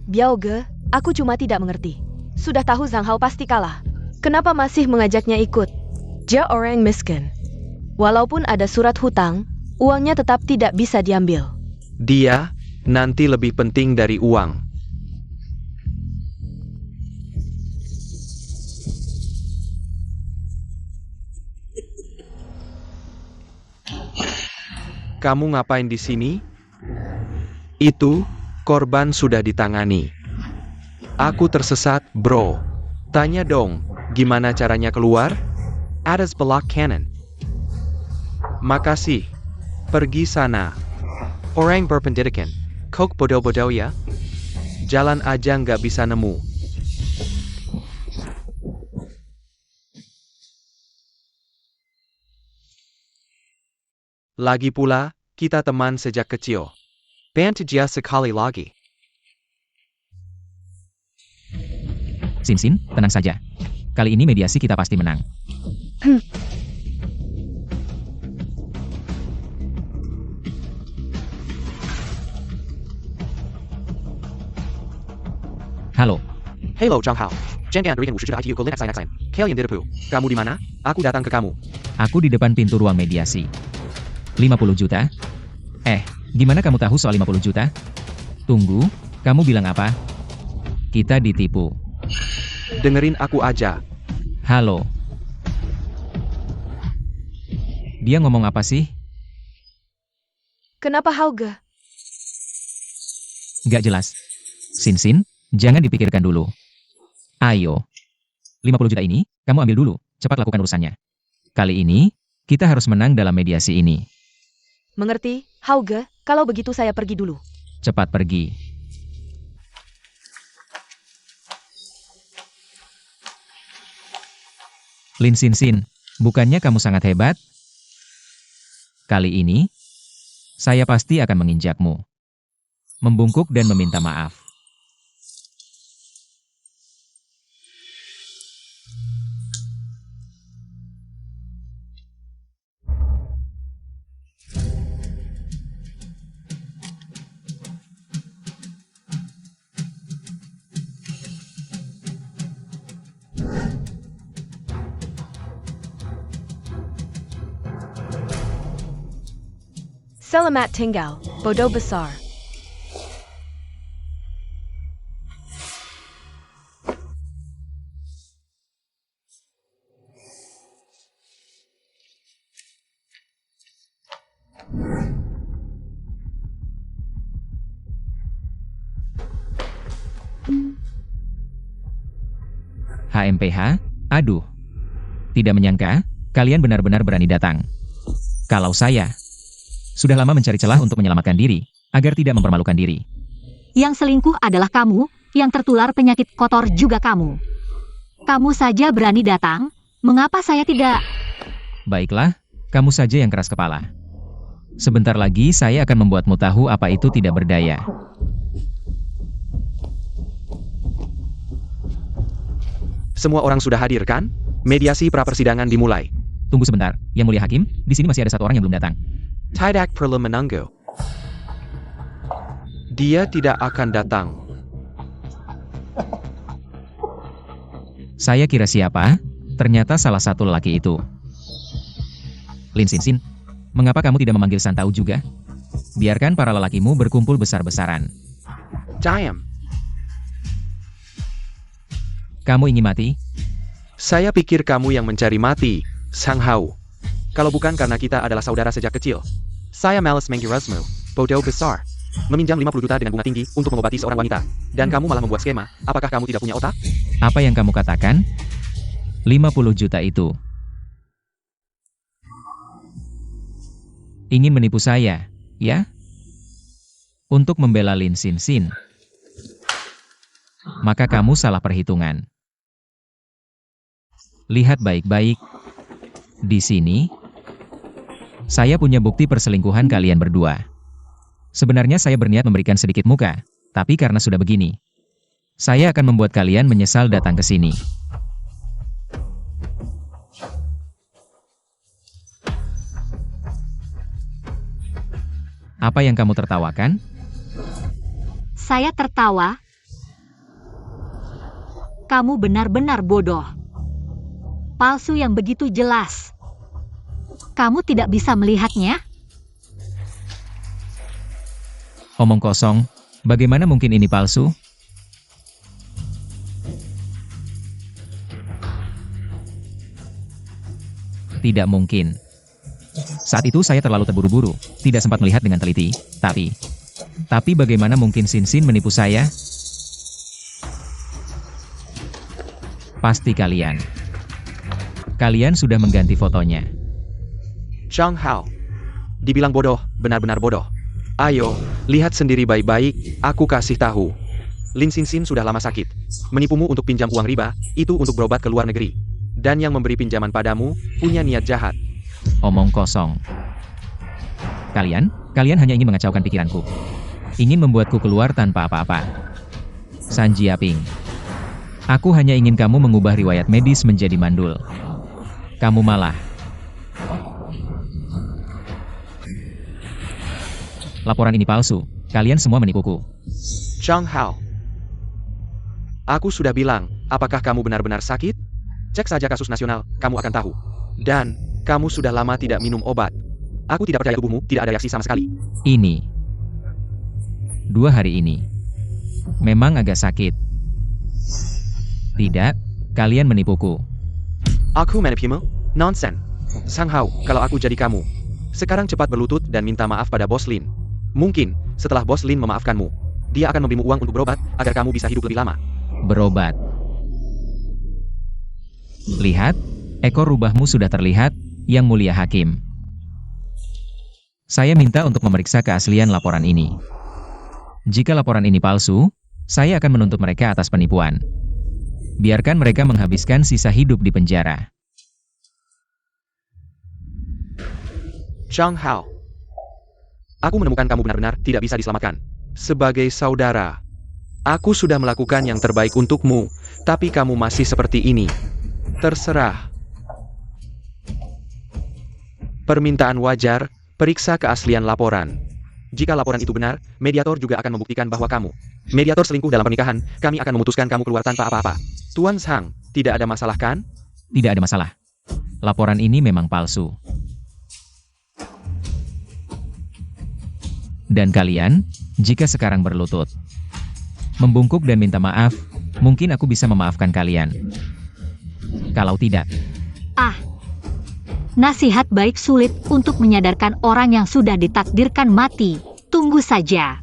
Biao Ge, aku cuma tidak mengerti. Sudah tahu Zhang Hao pasti kalah. Kenapa masih mengajaknya ikut? Dia orang miskin. Walaupun ada surat hutang, uangnya tetap tidak bisa diambil. Dia, nanti lebih penting dari uang. Kamu ngapain di sini? Itu, korban sudah ditangani. Aku tersesat, bro. Tanya dong, gimana caranya keluar? Atas belak kanan. Makasih. Pergi sana. Orang berpendidikan. Kok bodoh-bodoh ya? Jalan aja nggak bisa nemu. Lagi pula, kita teman sejak kecil. Bantu dia sekali lagi. Sin, tenang saja. Kali ini mediasi kita pasti menang. Hello, Zhang Hao. Chen Kan berikan 50 juta ITU ke Linux Linux. Kalian Dedepu. Kamu di mana? Aku datang ke kamu. Aku di depan pintu ruang mediasi. 50 juta? Gimana kamu tahu soal 50 juta? Tunggu, kamu bilang apa? Kita ditipu. Dengerin aku aja. Halo. Dia ngomong apa sih? Kenapa Hauge? Gak jelas. Sin, jangan dipikirkan dulu. Ayo. 50 juta ini, kamu ambil dulu. Cepat lakukan urusannya. Kali ini, kita harus menang dalam mediasi ini. Mengerti, Hauge? Kalau begitu saya pergi dulu. Cepat pergi. Lin Sin, bukannya kamu sangat hebat? Kali ini, saya pasti akan menginjakmu. Membungkuk dan meminta maaf. Selamat tinggal, bodoh besar. HMPH? Aduh. Tidak menyangka, kalian benar-benar berani datang. Kalau saya, sudah lama mencari celah untuk menyelamatkan diri, agar tidak mempermalukan diri. Yang selingkuh adalah kamu, yang tertular penyakit kotor juga kamu. Kamu saja berani datang, mengapa saya tidak? Baiklah, kamu saja yang keras kepala. Sebentar lagi saya akan membuatmu tahu apa itu tidak berdaya. Semua orang sudah hadir kan? Mediasi pra-persidangan dimulai. Tunggu sebentar, Yang Mulia Hakim, di sini masih ada satu orang yang belum datang. Tidak perlu menunggu. Dia tidak akan datang. Saya kira siapa? Ternyata salah satu lelaki itu. Lin Sin, mengapa kamu tidak memanggil Santau juga? Biarkan para lelakimu berkumpul besar-besaran. Diam. Kamu ingin mati? Saya pikir kamu yang mencari mati, Sang Hao. Kalau bukan karena kita adalah saudara sejak kecil. Saya malas menggirasmu, bodoh besar. Meminjam 50 juta dengan bunga tinggi untuk mengobati seorang wanita. Dan kamu malah membuat skema. Apakah kamu tidak punya otak? Apa yang kamu katakan? 50 juta itu. Ingin menipu saya, ya? Untuk membela Lin Sin. Maka kamu salah perhitungan. Lihat baik-baik. Di sini, saya punya bukti perselingkuhan kalian berdua. Sebenarnya saya berniat memberikan sedikit muka, tapi karena sudah begini, saya akan membuat kalian menyesal datang ke sini. Apa yang kamu tertawakan? Saya tertawa. Kamu benar-benar bodoh. Palsu yang begitu jelas. Kamu tidak bisa melihatnya? Omong kosong, bagaimana mungkin ini palsu? Tidak mungkin. Saat itu saya terlalu terburu-buru, tidak sempat melihat dengan teliti. Tapi bagaimana mungkin Sin menipu saya? Pasti kalian sudah mengganti fotonya. Zhang Hao. Dibilang bodoh, benar-benar bodoh. Ayo, lihat sendiri baik-baik, aku kasih tahu. Lin Sin sudah lama sakit. Menipumu untuk pinjam uang riba, itu untuk berobat ke luar negeri. Dan yang memberi pinjaman padamu, punya niat jahat. Omong kosong. Kalian hanya ingin mengacaukan pikiranku. Ingin membuatku keluar tanpa apa-apa. San Jiaping. Aku hanya ingin kamu mengubah riwayat medis menjadi mandul. Kamu malah. Laporan ini palsu. Kalian semua menipuku. Zhang Hao. Aku sudah bilang, apakah kamu benar-benar sakit? Cek saja kasus nasional, kamu akan tahu. Dan, kamu sudah lama tidak minum obat. Aku tidak percaya tubuhmu tidak ada reaksi sama sekali. Ini. 2 hari ini. Memang agak sakit. Tidak, kalian menipuku. Aku menipumu? Nonsen. Sang Hao, kalau aku jadi kamu, sekarang cepat berlutut dan minta maaf pada Bos Lin. Mungkin, setelah Bos Lin memaafkanmu, dia akan memberimu uang untuk berobat, agar kamu bisa hidup lebih lama. Berobat. Lihat, ekor rubahmu sudah terlihat, Yang Mulia Hakim. Saya minta untuk memeriksa keaslian laporan ini. Jika laporan ini palsu, saya akan menuntut mereka atas penipuan. Biarkan mereka menghabiskan sisa hidup di penjara. Zhang Hao. Aku menemukan kamu benar-benar tidak bisa diselamatkan. Sebagai saudara, aku sudah melakukan yang terbaik untukmu, tapi kamu masih seperti ini. Terserah. Permintaan wajar, periksa keaslian laporan. Jika laporan itu benar, mediator juga akan membuktikan bahwa kamu mediator selingkuh dalam pernikahan, kami akan memutuskan kamu keluar tanpa apa-apa. Tuan Zhang, tidak ada masalah kan? Tidak ada masalah. Laporan ini memang palsu. Dan kalian, jika sekarang berlutut, membungkuk dan minta maaf, mungkin aku bisa memaafkan kalian. Kalau tidak, Nasihat baik sulit untuk menyadarkan orang yang sudah ditakdirkan mati. Tunggu saja.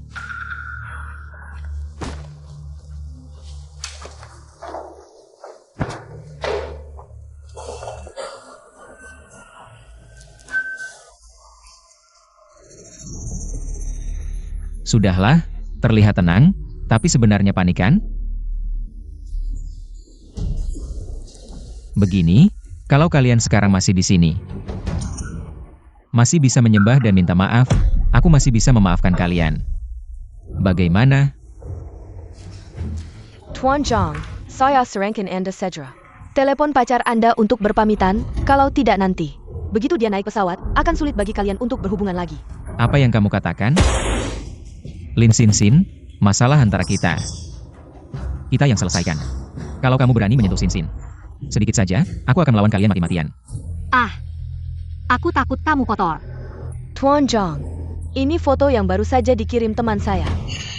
sudahlah, terlihat tenang, tapi sebenarnya panik kan? Begini, kalau kalian sekarang masih di sini, masih bisa menyembah dan minta maaf, aku masih bisa memaafkan kalian. Bagaimana? Tuan Zhang, saya Serengkin Anda Sedra. Telepon pacar Anda untuk berpamitan, kalau tidak nanti. Begitu dia naik pesawat, akan sulit bagi kalian untuk berhubungan lagi. Apa yang kamu katakan? Lin Xin Xin, masalah antara kita. Kita yang selesaikan. Kalau kamu berani menyentuh Xin Xin, sedikit saja, aku akan melawan kalian mati-matian. Aku takut kamu kotor. Tuan Zhang, ini foto yang baru saja dikirim teman saya.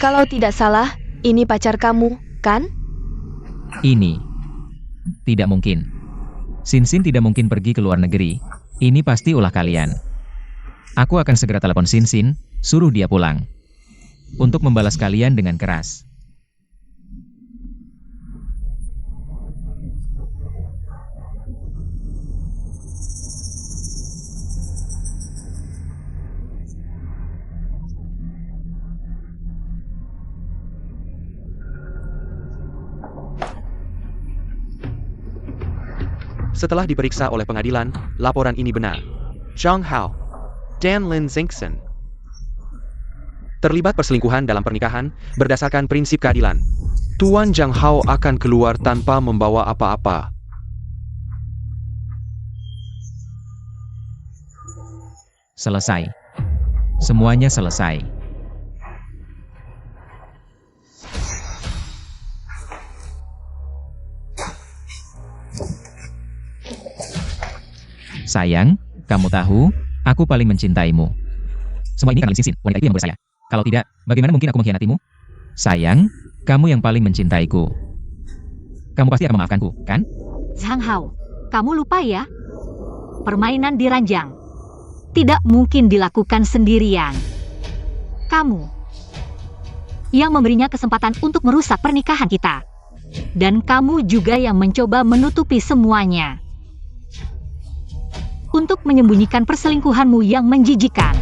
Kalau tidak salah, ini pacar kamu, kan? Ini tidak mungkin. Xin Xin tidak mungkin pergi ke luar negeri. Ini pasti ulah kalian. Aku akan segera telepon Xin Xin, suruh dia pulang. Untuk membalas kalian dengan keras. Setelah diperiksa oleh pengadilan, laporan ini benar. Zhang Hao dan Lin Xingchen terlibat perselingkuhan dalam pernikahan berdasarkan prinsip keadilan. Tuan Zhang Hao akan keluar tanpa membawa apa-apa. Selesai. Semuanya selesai. Sayang, kamu tahu, aku paling mencintaimu. Semua ini karena Lin Xin Xin, wanita itu yang membuat saya. Kalau tidak, bagaimana mungkin aku mengkhianatimu? Sayang, kamu yang paling mencintaiku. Kamu pasti akan memaafkanku, kan? Zhang Hao, kamu lupa ya? Permainan diranjang. Tidak mungkin dilakukan sendirian. Kamu yang memberinya kesempatan untuk merusak pernikahan kita. Dan kamu juga yang mencoba menutupi semuanya. Untuk menyembunyikan perselingkuhanmu yang menjijikan.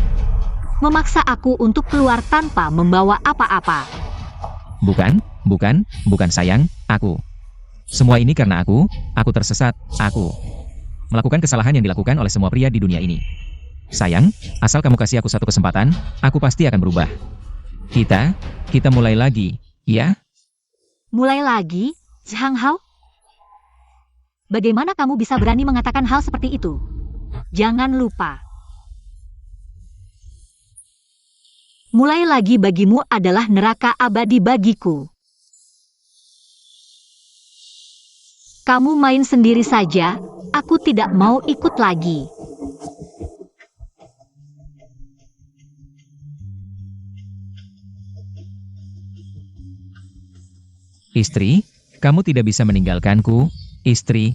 Memaksa aku untuk keluar tanpa membawa apa-apa. Bukan sayang, aku. Semua ini karena aku tersesat, aku melakukan kesalahan yang dilakukan oleh semua pria di dunia ini. Sayang, asal kamu kasih aku satu kesempatan, aku pasti akan berubah. Kita mulai lagi, ya? Mulai lagi, Zhang Hao? Bagaimana kamu bisa berani mengatakan hal seperti itu? Jangan lupa. Mulai lagi bagimu adalah neraka abadi bagiku. Kamu main sendiri saja, aku tidak mau ikut lagi. Istri, kamu tidak bisa meninggalkanku, istri.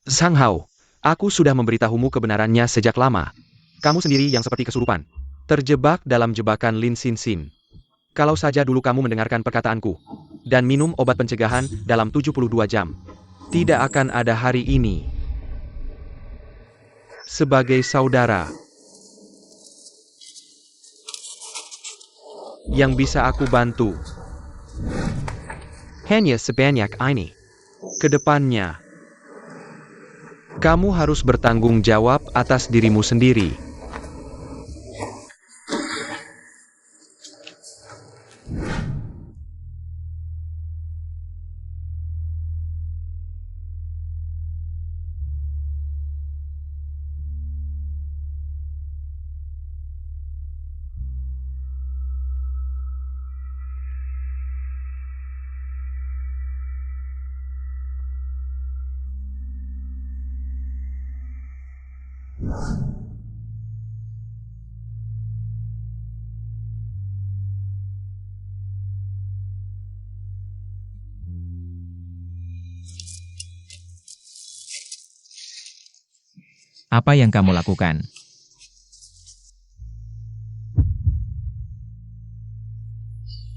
Sang Hao, aku sudah memberitahumu kebenarannya sejak lama. Kamu sendiri yang seperti kesurupan. Terjebak dalam jebakan Lin Xin Xin. Kalau saja dulu kamu mendengarkan perkataanku. Dan minum obat pencegahan dalam 72 jam. Tidak akan ada hari ini. Sebagai saudara. Yang bisa aku bantu. Hanya sebanyak ini. Kedepannya. Kamu harus bertanggung jawab atas dirimu sendiri. Apa yang kamu lakukan?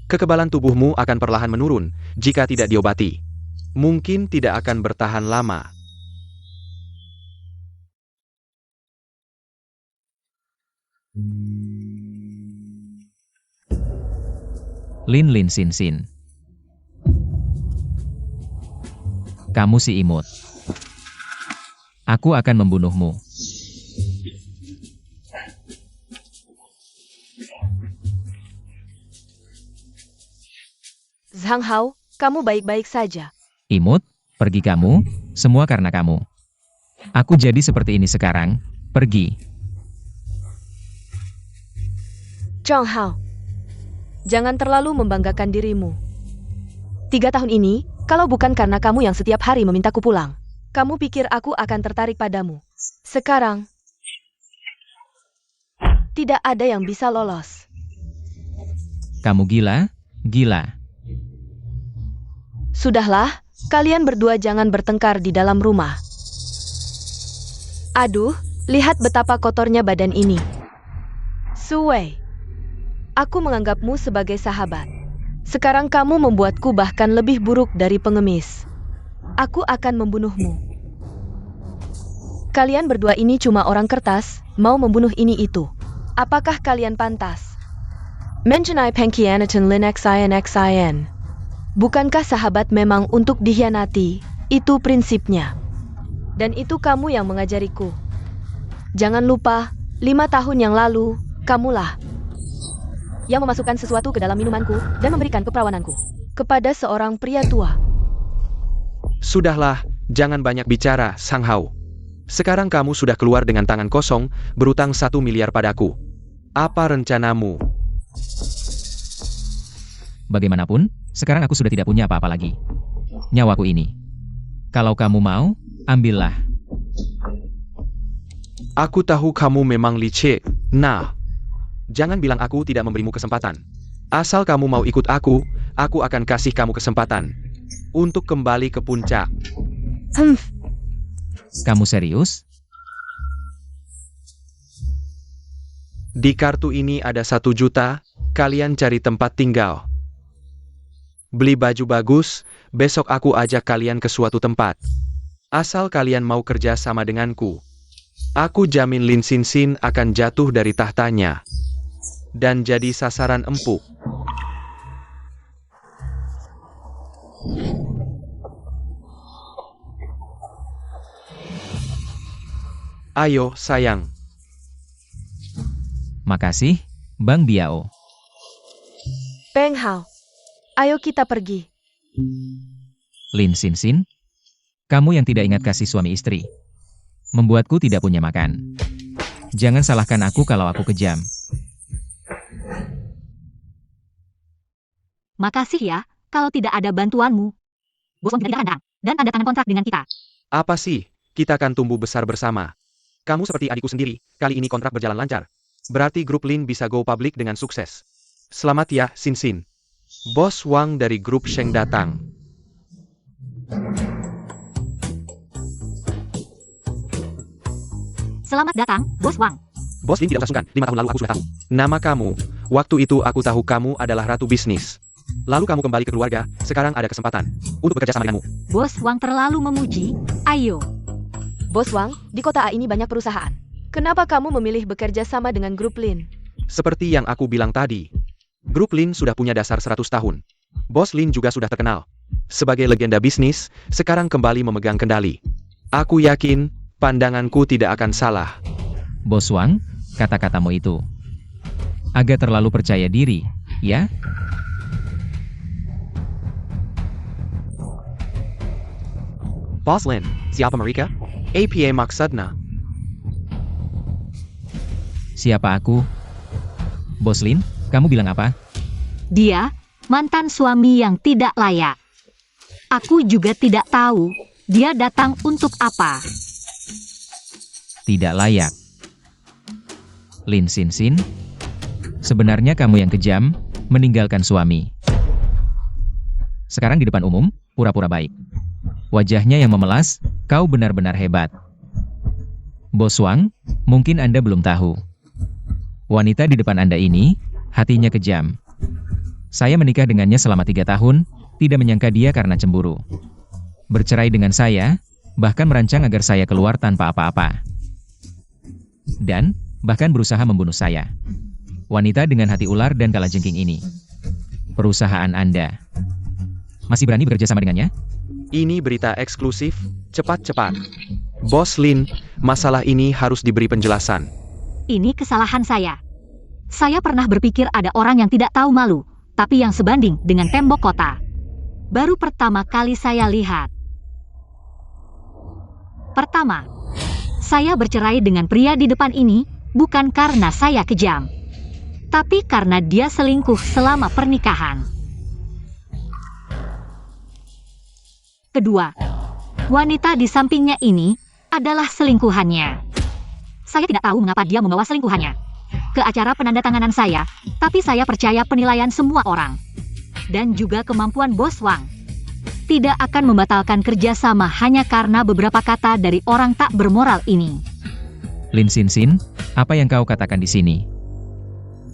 Kekebalan tubuhmu akan perlahan menurun jika tidak diobati. Mungkin tidak akan bertahan lama. Lin Xin Xin. Kamu si imut. Aku akan membunuhmu. Zhang Hao, kamu baik-baik saja. Imut, pergi kamu, semua karena kamu. Aku jadi seperti ini sekarang, pergi. Zhang Hao, jangan terlalu membanggakan dirimu. 3 tahun ini, kalau bukan karena kamu yang setiap hari memintaku pulang, kamu pikir aku akan tertarik padamu. Sekarang, tidak ada yang bisa lolos. Kamu gila, gila. Sudahlah, kalian berdua jangan bertengkar di dalam rumah. Aduh, lihat betapa kotornya badan ini. Suwei, aku menganggapmu sebagai sahabat. Sekarang kamu membuatku bahkan lebih buruk dari pengemis. Aku akan membunuhmu. Kalian berdua ini cuma orang kertas, mau membunuh ini itu. Apakah kalian pantas? Mengenai pengkhianatan Lin Xin. Bukankah sahabat memang untuk dikhianati? Itu prinsipnya. Dan itu kamu yang mengajariku. Jangan lupa, 5 tahun yang lalu, kamulah yang memasukkan sesuatu ke dalam minumanku dan memberikan keperawananku kepada seorang pria tua. Sudahlah, jangan banyak bicara, Sang Hao. Sekarang kamu sudah keluar dengan tangan kosong, berutang 1 miliar padaku. Apa rencanamu? Bagaimanapun, sekarang aku sudah tidak punya apa-apa lagi. Nyawaku ini. Kalau kamu mau, ambillah. Aku tahu kamu memang licik. Nah, jangan bilang aku tidak memberimu kesempatan. Asal kamu mau ikut aku akan kasih kamu kesempatan untuk kembali ke puncak. Kamu serius? Di kartu ini ada 1 juta, kalian cari tempat tinggal. Beli baju bagus, besok aku ajak kalian ke suatu tempat. Asal kalian mau kerja sama denganku. Aku jamin Lin Xin Xin akan jatuh dari tahtanya. Dan jadi sasaran empuk. Ayo, sayang. Makasih, Bang Biao. Peng Hao, ayo kita pergi. Lin Xin Xin, kamu yang tidak ingat kasih suami istri. Membuatku tidak punya makan. Jangan salahkan aku kalau aku kejam. Makasih ya, kalau tidak ada bantuanmu. Bos Wang tidak datang, dan tanda tangan kontrak dengan kita. Apa sih? Kita akan tumbuh besar bersama. Kamu seperti adikku sendiri, kali ini kontrak berjalan lancar. Berarti grup Lin bisa go public dengan sukses. Selamat ya, Sin Sin. Bos Wang dari grup Sheng datang. Selamat datang, Bos Wang. Bos Lin tidak usah sungkan, 5 tahun lalu aku sudah tahu. Nama kamu, waktu itu aku tahu kamu adalah ratu bisnis. Lalu kamu kembali ke keluarga, sekarang ada kesempatan untuk bekerja sama denganmu. Bos Wang terlalu memuji. Ayo. Bos Wang, di kota A ini banyak perusahaan. Kenapa kamu memilih bekerja sama dengan grup Lin? Seperti yang aku bilang tadi, grup Lin sudah punya dasar 100 tahun. Bos Lin juga sudah terkenal. Sebagai legenda bisnis, sekarang kembali memegang kendali. Aku yakin, pandanganku tidak akan salah. Bos Wang, kata-katamu itu agak terlalu percaya diri, ya? Bos Lin, siapa mereka? APA maksudnya. Siapa aku? Bos Lin, kamu bilang apa? Dia, mantan suami yang tidak layak. Aku juga tidak tahu, dia datang untuk apa. Tidak layak. Lin Sin Sin, sebenarnya kamu yang kejam, meninggalkan suami. Sekarang di depan umum, pura-pura baik. Wajahnya yang memelas, kau benar-benar hebat. Bos Wang, mungkin Anda belum tahu. Wanita di depan Anda ini, hatinya kejam. Saya menikah dengannya selama 3 tahun, tidak menyangka dia karena cemburu. Bercerai dengan saya, bahkan merancang agar saya keluar tanpa apa-apa. Dan, bahkan berusaha membunuh saya. Wanita dengan hati ular dan kalajengking ini. Perusahaan Anda. Masih berani bekerja sama dengannya? Ini berita eksklusif, cepat-cepat. Bos Lin, masalah ini harus diberi penjelasan. Ini kesalahan saya. Saya pernah berpikir ada orang yang tidak tahu malu, tapi yang sebanding dengan tembok kota. Baru pertama kali saya lihat. Pertama, saya bercerai dengan pria di depan ini, bukan karena saya kejam, tapi karena dia selingkuh selama pernikahan. Kedua, wanita di sampingnya ini adalah selingkuhannya. Saya tidak tahu mengapa dia membawa selingkuhannya ke acara penandatanganan saya, tapi saya percaya penilaian semua orang dan juga kemampuan Bos Wang tidak akan membatalkan kerjasama hanya karena beberapa kata dari orang tak bermoral ini. Lin Sin Sin, apa yang kau katakan di sini?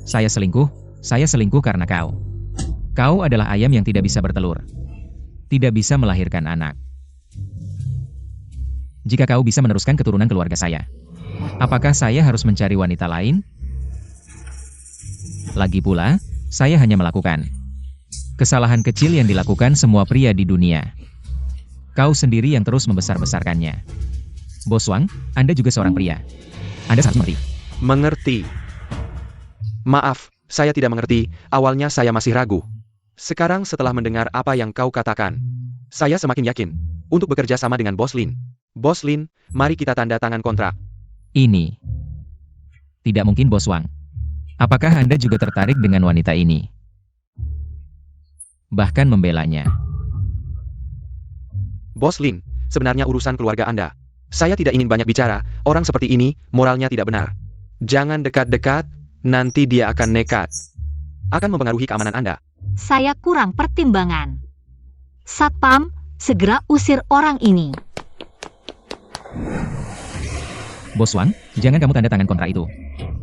Saya selingkuh karena kau. Kau adalah ayam yang tidak bisa bertelur. Tidak bisa melahirkan anak. Jika kau bisa meneruskan keturunan keluarga saya, apakah saya harus mencari wanita lain? Lagi pula, saya hanya melakukan kesalahan kecil yang dilakukan semua pria di dunia. Kau sendiri yang terus membesar-besarkannya. Bos Wang, Anda juga seorang pria. Anda harus mengerti. Mengerti. Maaf, saya tidak mengerti, awalnya saya masih ragu. Sekarang setelah mendengar apa yang kau katakan, saya semakin yakin untuk bekerja sama dengan Bos Lin. Bos Lin, mari kita tanda tangan kontrak. Ini tidak mungkin, Bos Wang. Apakah Anda juga tertarik dengan wanita ini? Bahkan membelanya. Bos Lin, sebenarnya urusan keluarga Anda. Saya tidak ingin banyak bicara, orang seperti ini, moralnya tidak benar. Jangan dekat-dekat, nanti dia akan nekat. Akan mempengaruhi keamanan Anda. Saya kurang pertimbangan. Satpam, segera usir orang ini. Bos Wang, jangan kamu tanda tangan kontrak itu.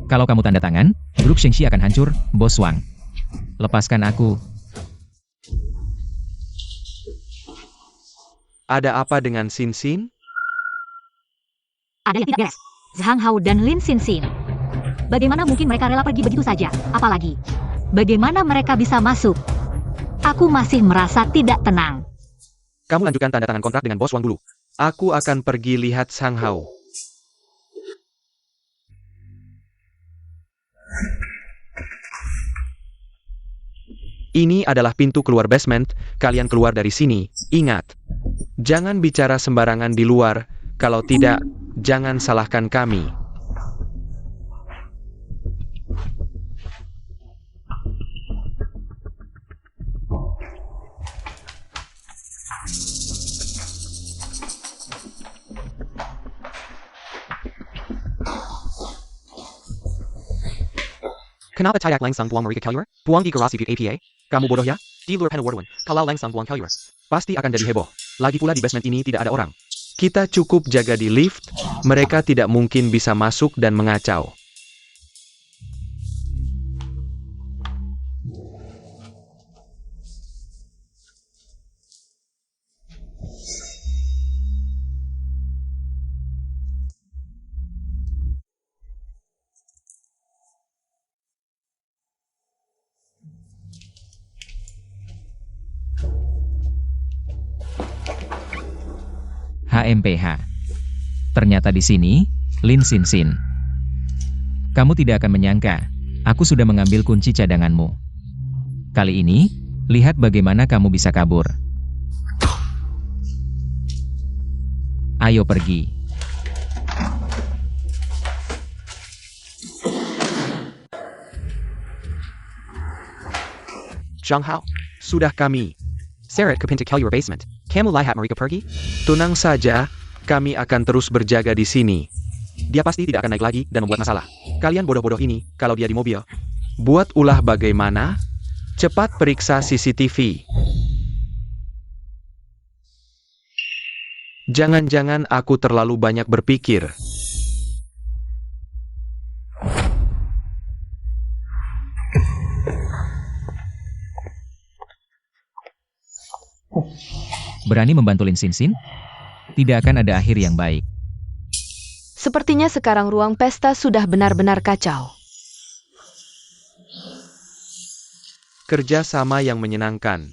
Kalau kamu tanda tangan, grup Shengxi akan hancur, Bos Wang. Lepaskan aku. Ada apa dengan Sin Sin? Ada yang tidak beres. Zhang Hao dan Lin Sin Sin. Bagaimana mungkin mereka rela pergi begitu saja? Apalagi, bagaimana mereka bisa masuk? Aku masih merasa tidak tenang. Kamu lanjutkan tanda tangan kontrak dengan Bos Wang dulu. Aku akan pergi lihat Zhang Hao. Ini adalah pintu keluar basement, kalian keluar dari sini, ingat. Jangan bicara sembarangan di luar, kalau tidak, jangan salahkan kami. Kenapa tidak langsung buang mereka keluar? Buang di garasi Pit APA? Kamu bodoh ya? Di luar Penawardwan, kalau langsung buang keluar, pasti akan jadi heboh. Lagi pula di basement ini tidak ada orang. Kita cukup jaga di lift, mereka tidak mungkin bisa masuk dan mengacau. HMPH. Ternyata di sini, Lin Sin Sin. Kamu tidak akan menyangka, aku sudah mengambil kunci cadanganmu. Kali ini, lihat bagaimana kamu bisa kabur. Ayo pergi. Zhang Hao, sudah kami seret ke pintu keluar basement. Kamu lihat mereka pergi? Tenang saja, kami akan terus berjaga di sini. Dia pasti tidak akan naik lagi dan membuat masalah. Kalian bodoh-bodoh ini, kalau dia di mobil. Buat ulah bagaimana? Cepat periksa CCTV. Jangan-jangan aku terlalu banyak berpikir. Berani membantu Lin Sin Sin? Tidak akan ada akhir yang baik. Sepertinya sekarang ruang pesta sudah benar-benar kacau. Kerja sama yang menyenangkan.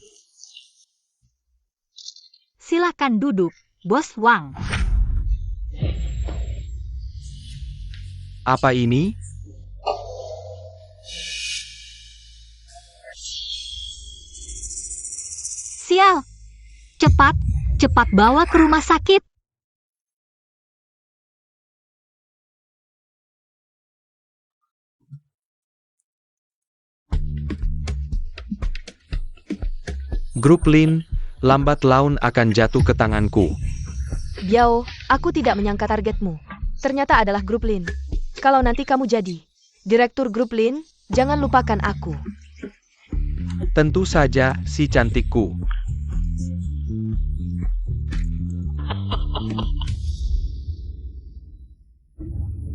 Silakan duduk, Bos Wang. Apa ini? Sial. Cepat, cepat bawa ke rumah sakit. Grup Lin, lambat laun akan jatuh ke tanganku. Biao, aku tidak menyangka targetmu. Ternyata adalah grup Lin. Kalau nanti kamu jadi direktur grup Lin, jangan lupakan aku. Tentu saja si cantikku.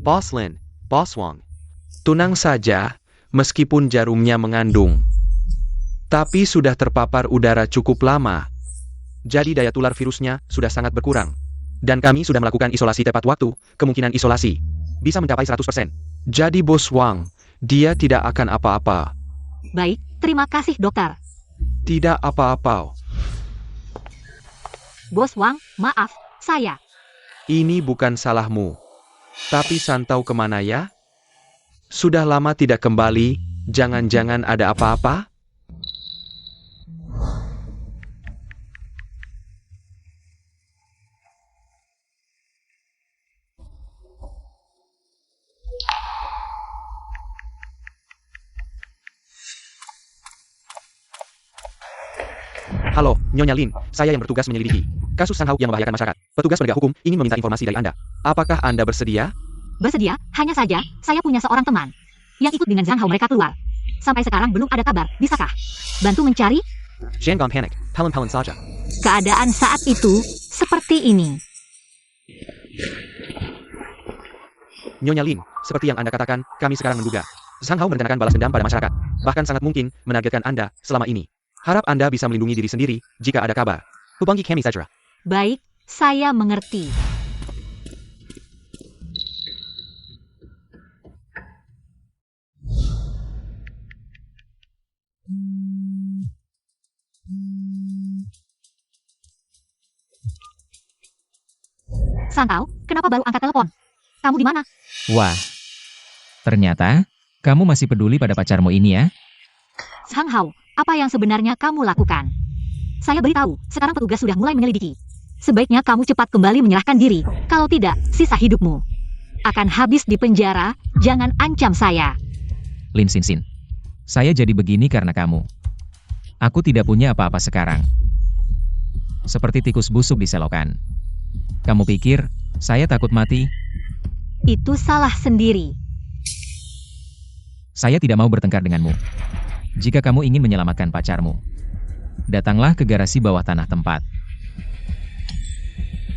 Boss Lin, Boss Wang. Tunang saja, meskipun jarumnya mengandung. Tapi sudah terpapar udara cukup lama. Jadi daya tular virusnya sudah sangat berkurang. Dan kami sudah melakukan isolasi tepat waktu, kemungkinan isolasi bisa mencapai 100%. Jadi Bos Wang, dia tidak akan apa-apa. Baik, terima kasih dokter. Tidak apa-apa. Bos Wang, maaf, saya. Ini bukan salahmu. Tapi Santau kemana ya? Sudah lama tidak kembali, jangan-jangan ada apa-apa? Halo, Nyonya Lin, saya yang bertugas menyelidiki kasus Sang Hao yang membahayakan masyarakat. Petugas penegak hukum ingin meminta informasi dari Anda. Apakah Anda bersedia? Bersedia, hanya saja, saya punya seorang teman yang ikut dengan Zhang Hao mereka keluar. Sampai sekarang belum ada kabar, bisakah bantu mencari? Jangan panik, pelan-pelan saja. Keadaan saat itu seperti ini. Nyonya Lin, seperti yang Anda katakan, kami sekarang menduga Sang Hao merencanakan balas dendam pada masyarakat. Bahkan sangat mungkin menargetkan Anda selama ini. Harap Anda bisa melindungi diri sendiri jika ada kabar. Hubungi kami saja. Baik, saya mengerti. Santau, kenapa baru angkat telepon? Kamu di mana? Wah, ternyata kamu masih peduli pada pacarmu ini ya? Zhang Hao, apa yang sebenarnya kamu lakukan? Saya beritahu, sekarang petugas sudah mulai menyelidiki. Sebaiknya kamu cepat kembali menyerahkan diri. Kalau tidak, sisa hidupmu akan habis di penjara. Jangan ancam saya. Lin Sin Sin, saya jadi begini karena kamu. Aku tidak punya apa-apa sekarang. seperti tikus busuk di selokan. Kamu pikir, saya takut mati? Itu salah sendiri. Saya tidak mau bertengkar denganmu. Jika kamu ingin menyelamatkan pacarmu, datanglah ke garasi bawah tanah tempat.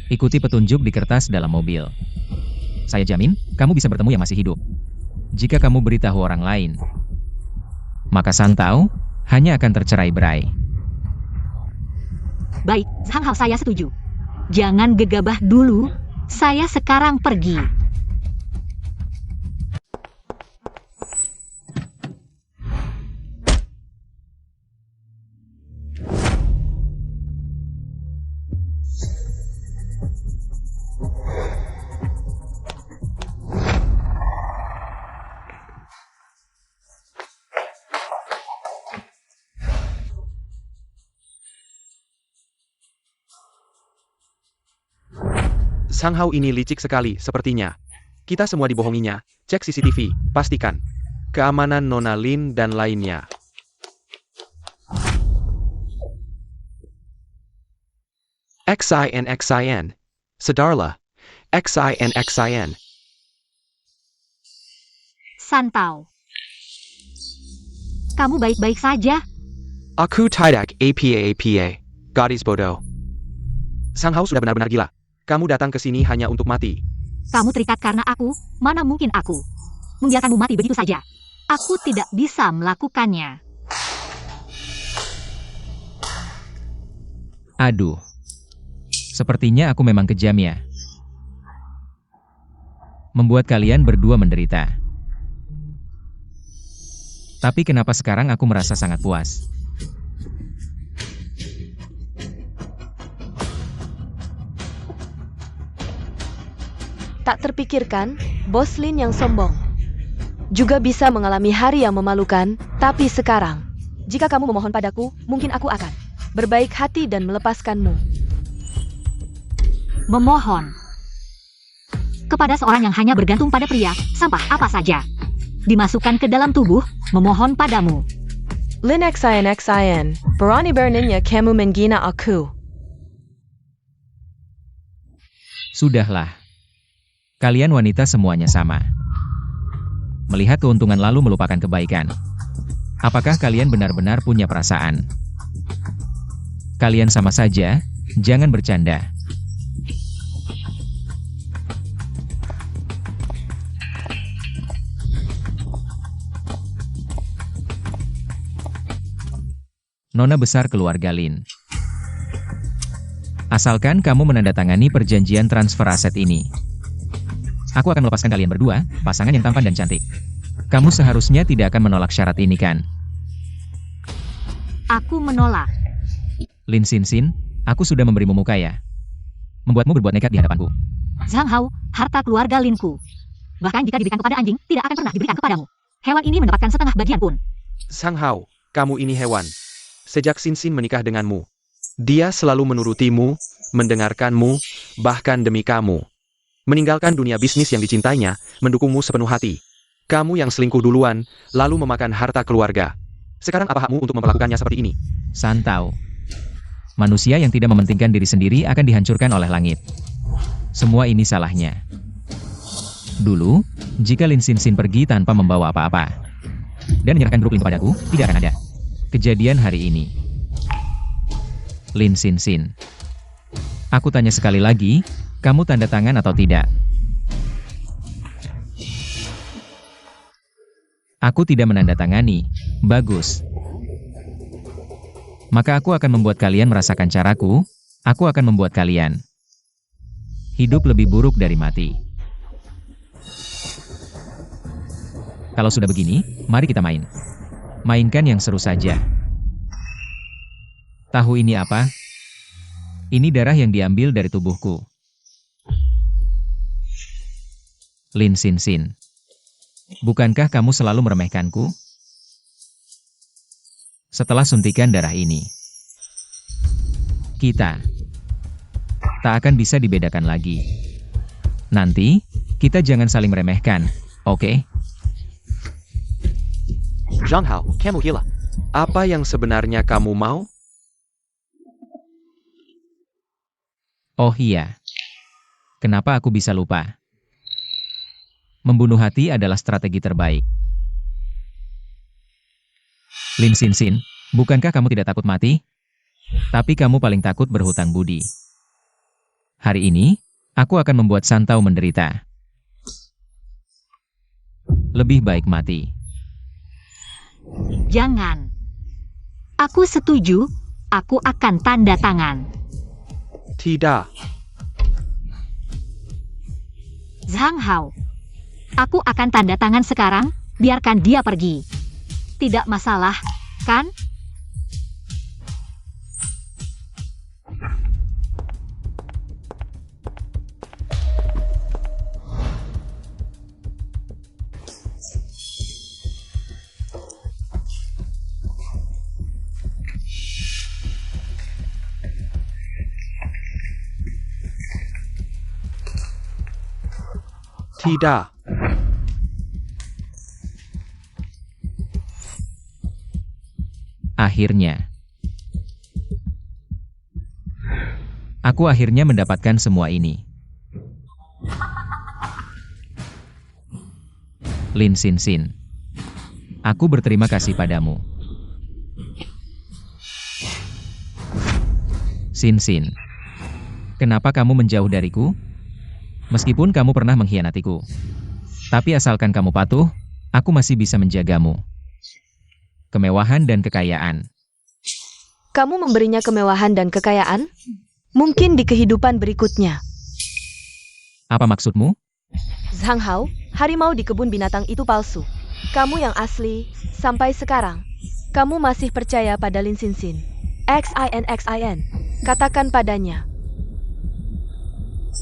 Ikuti petunjuk di kertas dalam mobil. Saya jamin, kamu bisa bertemu yang masih hidup. Jika kamu beritahu orang lain, maka Santau hanya akan tercerai-berai. Baik, Zhang Hao, saya setuju. Jangan gegabah dulu, saya sekarang pergi. Sang Hao ini licik sekali, sepertinya. Kita semua dibohonginya. Cek CCTV, pastikan. Keamanan Nona Lin dan lainnya. XIN. Sedarlah. XIN. Santau. Kamu baik-baik saja? Aku tidak apa. Gadis bodoh. Sang Hao sudah benar-benar gila. Kamu datang ke sini hanya untuk mati. Kamu terikat karena aku? Mana mungkin aku membiarkanmu mati begitu saja. Aku tidak bisa melakukannya. Aduh. Sepertinya aku memang kejam ya. Membuat kalian berdua menderita. Tapi kenapa sekarang aku merasa sangat puas? Tak terpikirkan, Bos Lin yang sombong juga bisa mengalami hari yang memalukan, tapi sekarang, jika kamu memohon padaku, mungkin aku akan berbaik hati dan melepaskanmu. Memohon kepada seorang yang hanya bergantung pada pria, sampah apa saja dimasukkan ke dalam tubuh, memohon padamu. Lin XIN, berani beraninya kamu menghina aku. Sudahlah. Kalian wanita semuanya sama. Melihat keuntungan lalu melupakan kebaikan. Apakah kalian benar-benar punya perasaan? Kalian sama saja, jangan bercanda. Nona besar keluarga Lin. Asalkan kamu menandatangani perjanjian transfer aset ini, aku akan melepaskan kalian berdua, pasangan yang tampan dan cantik. Kamu seharusnya tidak akan menolak syarat ini kan? Aku menolak. Lin Xin, aku sudah memberimu muka ya. Membuatmu berbuat nekat di hadapanku. Zhang Hao, harta keluarga Linku. Bahkan jika diberikan kepada anjing, tidak akan pernah diberikan kepadamu. Hewan ini mendapatkan setengah bagian pun. Sang Hao, kamu ini hewan. Sejak Xin menikah denganmu, dia selalu menurutimu, mendengarkanmu, bahkan demi kamu. Meninggalkan dunia bisnis yang dicintainya, mendukungmu sepenuh hati. Kamu yang selingkuh duluan, lalu memakan harta keluarga. Sekarang apa hakmu untuk memperlakukannya seperti ini? Santau. Manusia yang tidak mementingkan diri sendiri akan dihancurkan oleh langit. Semua ini salahnya. Dulu, jika Lin Xin pergi tanpa membawa apa-apa dan menyerahkan Brooklyn kepadaku, tidak akan ada kejadian hari ini. Lin Xin. Aku tanya sekali lagi, kamu tanda tangan atau tidak? Aku tidak menandatangani. Bagus. Maka aku akan membuat kalian merasakan caraku, aku akan membuat kalian hidup lebih buruk dari mati. Kalau sudah begini, mari kita main. Mainkan yang seru saja. Tahu ini apa? Ini darah yang diambil dari tubuhku. Lin Xin. Bukankah kamu selalu meremehkanku? Setelah suntikan darah ini, kita tak akan bisa dibedakan lagi. Nanti, kita jangan saling meremehkan, oke? Zhang Hao, kamu gila. Apa yang sebenarnya kamu mau? Oh iya. Kenapa aku bisa lupa? Membunuh hati adalah strategi terbaik. Lin Xin Xin, bukankah kamu tidak takut mati? Tapi kamu paling takut berhutang budi. Hari ini, aku akan membuat Santau menderita. Lebih baik mati. Jangan. Aku setuju, aku akan tanda tangan. Tidak. Zhang Hao. Aku akan tanda tangan sekarang, biarkan dia pergi. Tidak masalah, kan? Tidak. Akhirnya. Aku akhirnya mendapatkan semua ini. Lin Xin Xin. Aku berterima kasih padamu. Xin Xin. Kenapa kamu menjauh dariku? Meskipun kamu pernah mengkhianatiku. Tapi asalkan kamu patuh, aku masih bisa menjagamu. Kemewahan dan kekayaan. Kamu memberinya kemewahan dan kekayaan? Mungkin di kehidupan berikutnya. Apa maksudmu? Zhang Hao, harimau di kebun binatang itu palsu. Kamu yang asli, sampai sekarang. Kamu masih percaya pada Lin Xin Xin. XIN. Katakan padanya.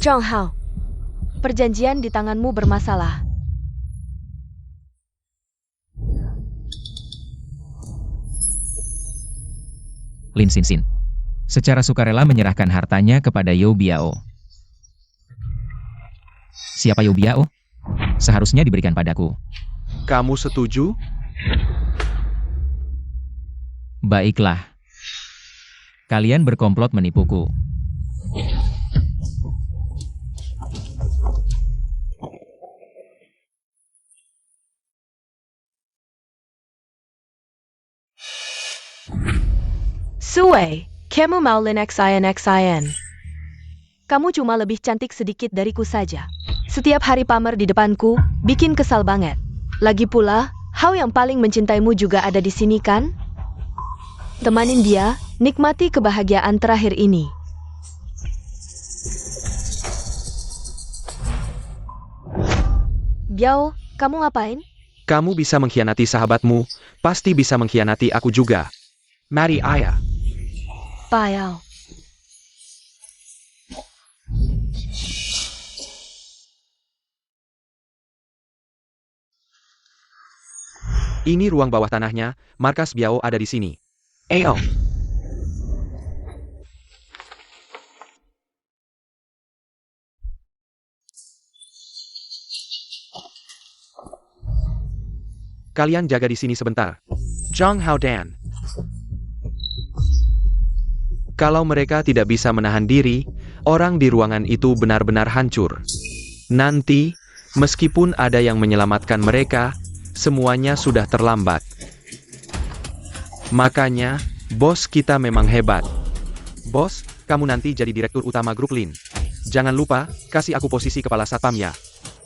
Zhang Hao, perjanjian di tanganmu bermasalah. Lin Xin Xin. Secara sukarela menyerahkan hartanya kepada You Biao. Siapa You Biao? Seharusnya diberikan padaku. Kamu setuju? Baiklah. Kalian berkomplot menipuku. Sue, kamu mau Lin XIN. Kamu cuma lebih cantik sedikit dariku saja. Setiap hari pamer di depanku, bikin kesal banget. Lagi pula, Hao yang paling mencintaimu juga ada di sini kan? Temanin dia, nikmati kebahagiaan terakhir ini. Biao, kamu ngapain? Kamu bisa mengkhianati sahabatmu, pasti bisa mengkhianati aku juga. Mari ayah. Biao. Ini ruang bawah tanahnya, markas Biao ada di sini. Ayo. Kalian jaga di sini sebentar. Zhang Hao Dan. Kalau mereka tidak bisa menahan diri, orang di ruangan itu benar-benar hancur. Nanti, meskipun ada yang menyelamatkan mereka, semuanya sudah terlambat. Makanya, bos kita memang hebat. Bos, kamu nanti jadi direktur utama grup Lin. Jangan lupa, kasih aku posisi kepala satpam ya.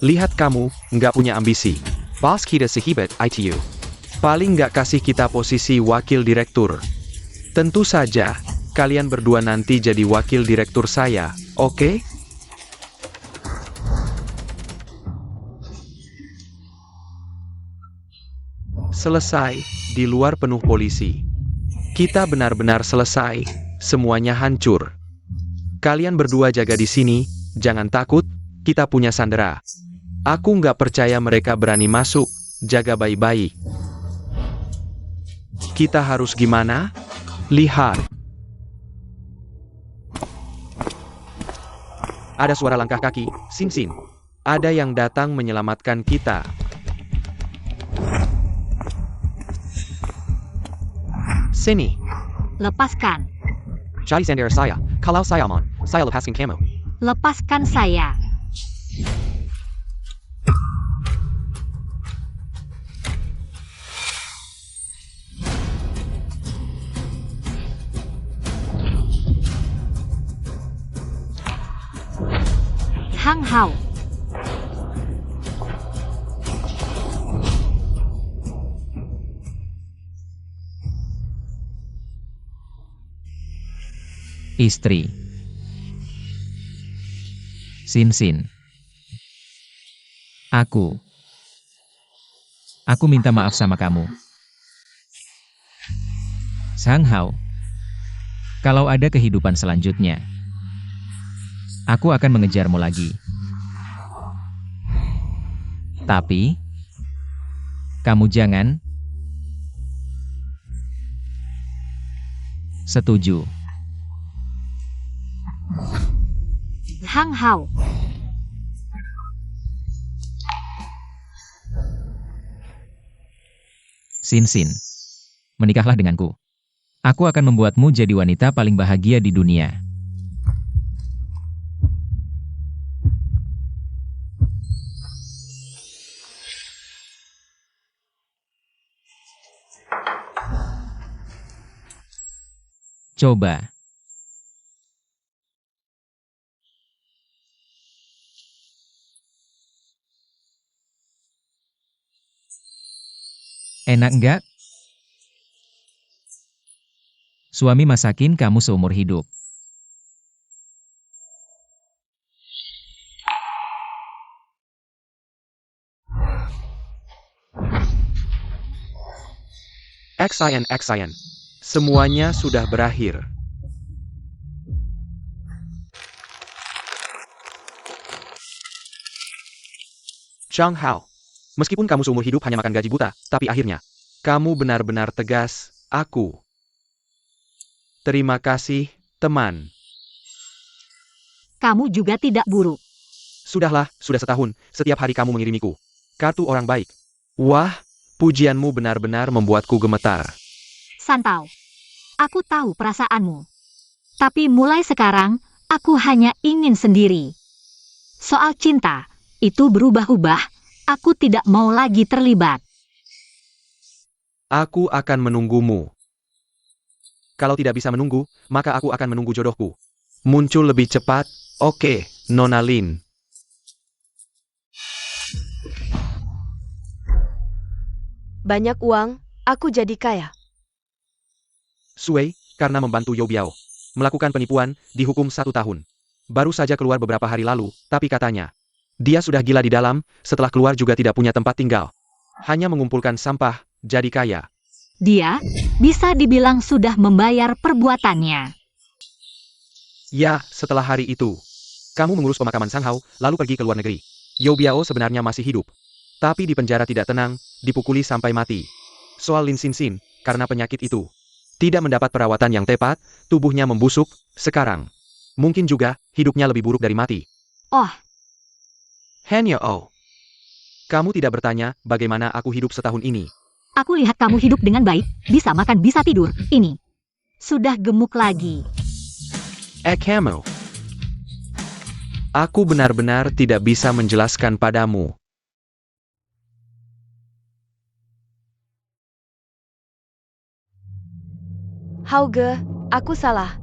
Lihat kamu, nggak punya ambisi. Bos kita sehebat ITU. Paling nggak kasih kita posisi wakil direktur. Tentu saja, kalian berdua nanti jadi wakil direktur saya, oke? Selesai, di luar penuh polisi. Kita benar-benar selesai, semuanya hancur. Kalian berdua jaga di sini, jangan takut, kita punya sandera. Aku nggak percaya mereka berani masuk, jaga baik-baik. Kita harus gimana? Lihat. Ada suara langkah kaki, Xin Xin. Ada yang datang menyelamatkan kita. Sini. Lepaskan. Cari sendiri saya, kalau saya aman, Saya lepaskan kamu. Lepaskan saya. Hang Hao. Istri. Sin Sin. Aku minta maaf sama kamu. Sang Hao. Kalau ada kehidupan selanjutnya, aku akan mengejarmu lagi. Tapi, kamu jangan. Setuju. Hang Hao. Sin Sin. Menikahlah denganku. Aku akan membuatmu jadi wanita paling bahagia di dunia. Coba. Enak enggak? Suami masakin kamu seumur hidup. Xin. Semuanya sudah berakhir. Zhang Hao. Meskipun kamu seumur hidup hanya makan gaji buta, tapi akhirnya, kamu benar-benar tegas, aku. Terima kasih, teman. Kamu juga tidak buruk. Sudahlah, sudah setahun, setiap hari kamu mengirimiku kartu orang baik. Wah, pujianmu benar-benar membuatku gemetar. Santau. Aku tahu perasaanmu. Tapi mulai sekarang, aku hanya ingin sendiri. Soal cinta, itu berubah-ubah. Aku tidak mau lagi terlibat. Aku akan menunggumu. Kalau tidak bisa menunggu, maka aku akan menunggu jodohku. Muncul lebih cepat, oke, Nona Lin. Banyak uang, aku jadi kaya. Sui, karena membantu Yo Biao melakukan penipuan, dihukum 1 tahun. Baru saja keluar beberapa hari lalu, tapi katanya, dia sudah gila di dalam, setelah keluar juga tidak punya tempat tinggal. Hanya mengumpulkan sampah, jadi kaya. Dia bisa dibilang sudah membayar perbuatannya. Ya, setelah hari itu, kamu mengurus pemakaman Sang Hao, lalu pergi ke luar negeri. Yo Biao sebenarnya masih hidup. Tapi di penjara tidak tenang, dipukuli sampai mati. Soal Lin Xin Xin, karena penyakit itu, tidak mendapat perawatan yang tepat, tubuhnya membusuk, sekarang. Mungkin juga, hidupnya lebih buruk dari mati. Oh, Hanya Oh. Kamu tidak bertanya, bagaimana aku hidup setahun ini. aku lihat kamu hidup dengan baik, bisa makan, bisa tidur. Ini sudah gemuk lagi. Kamu. Aku benar-benar tidak bisa menjelaskan padamu. Hauge, aku salah.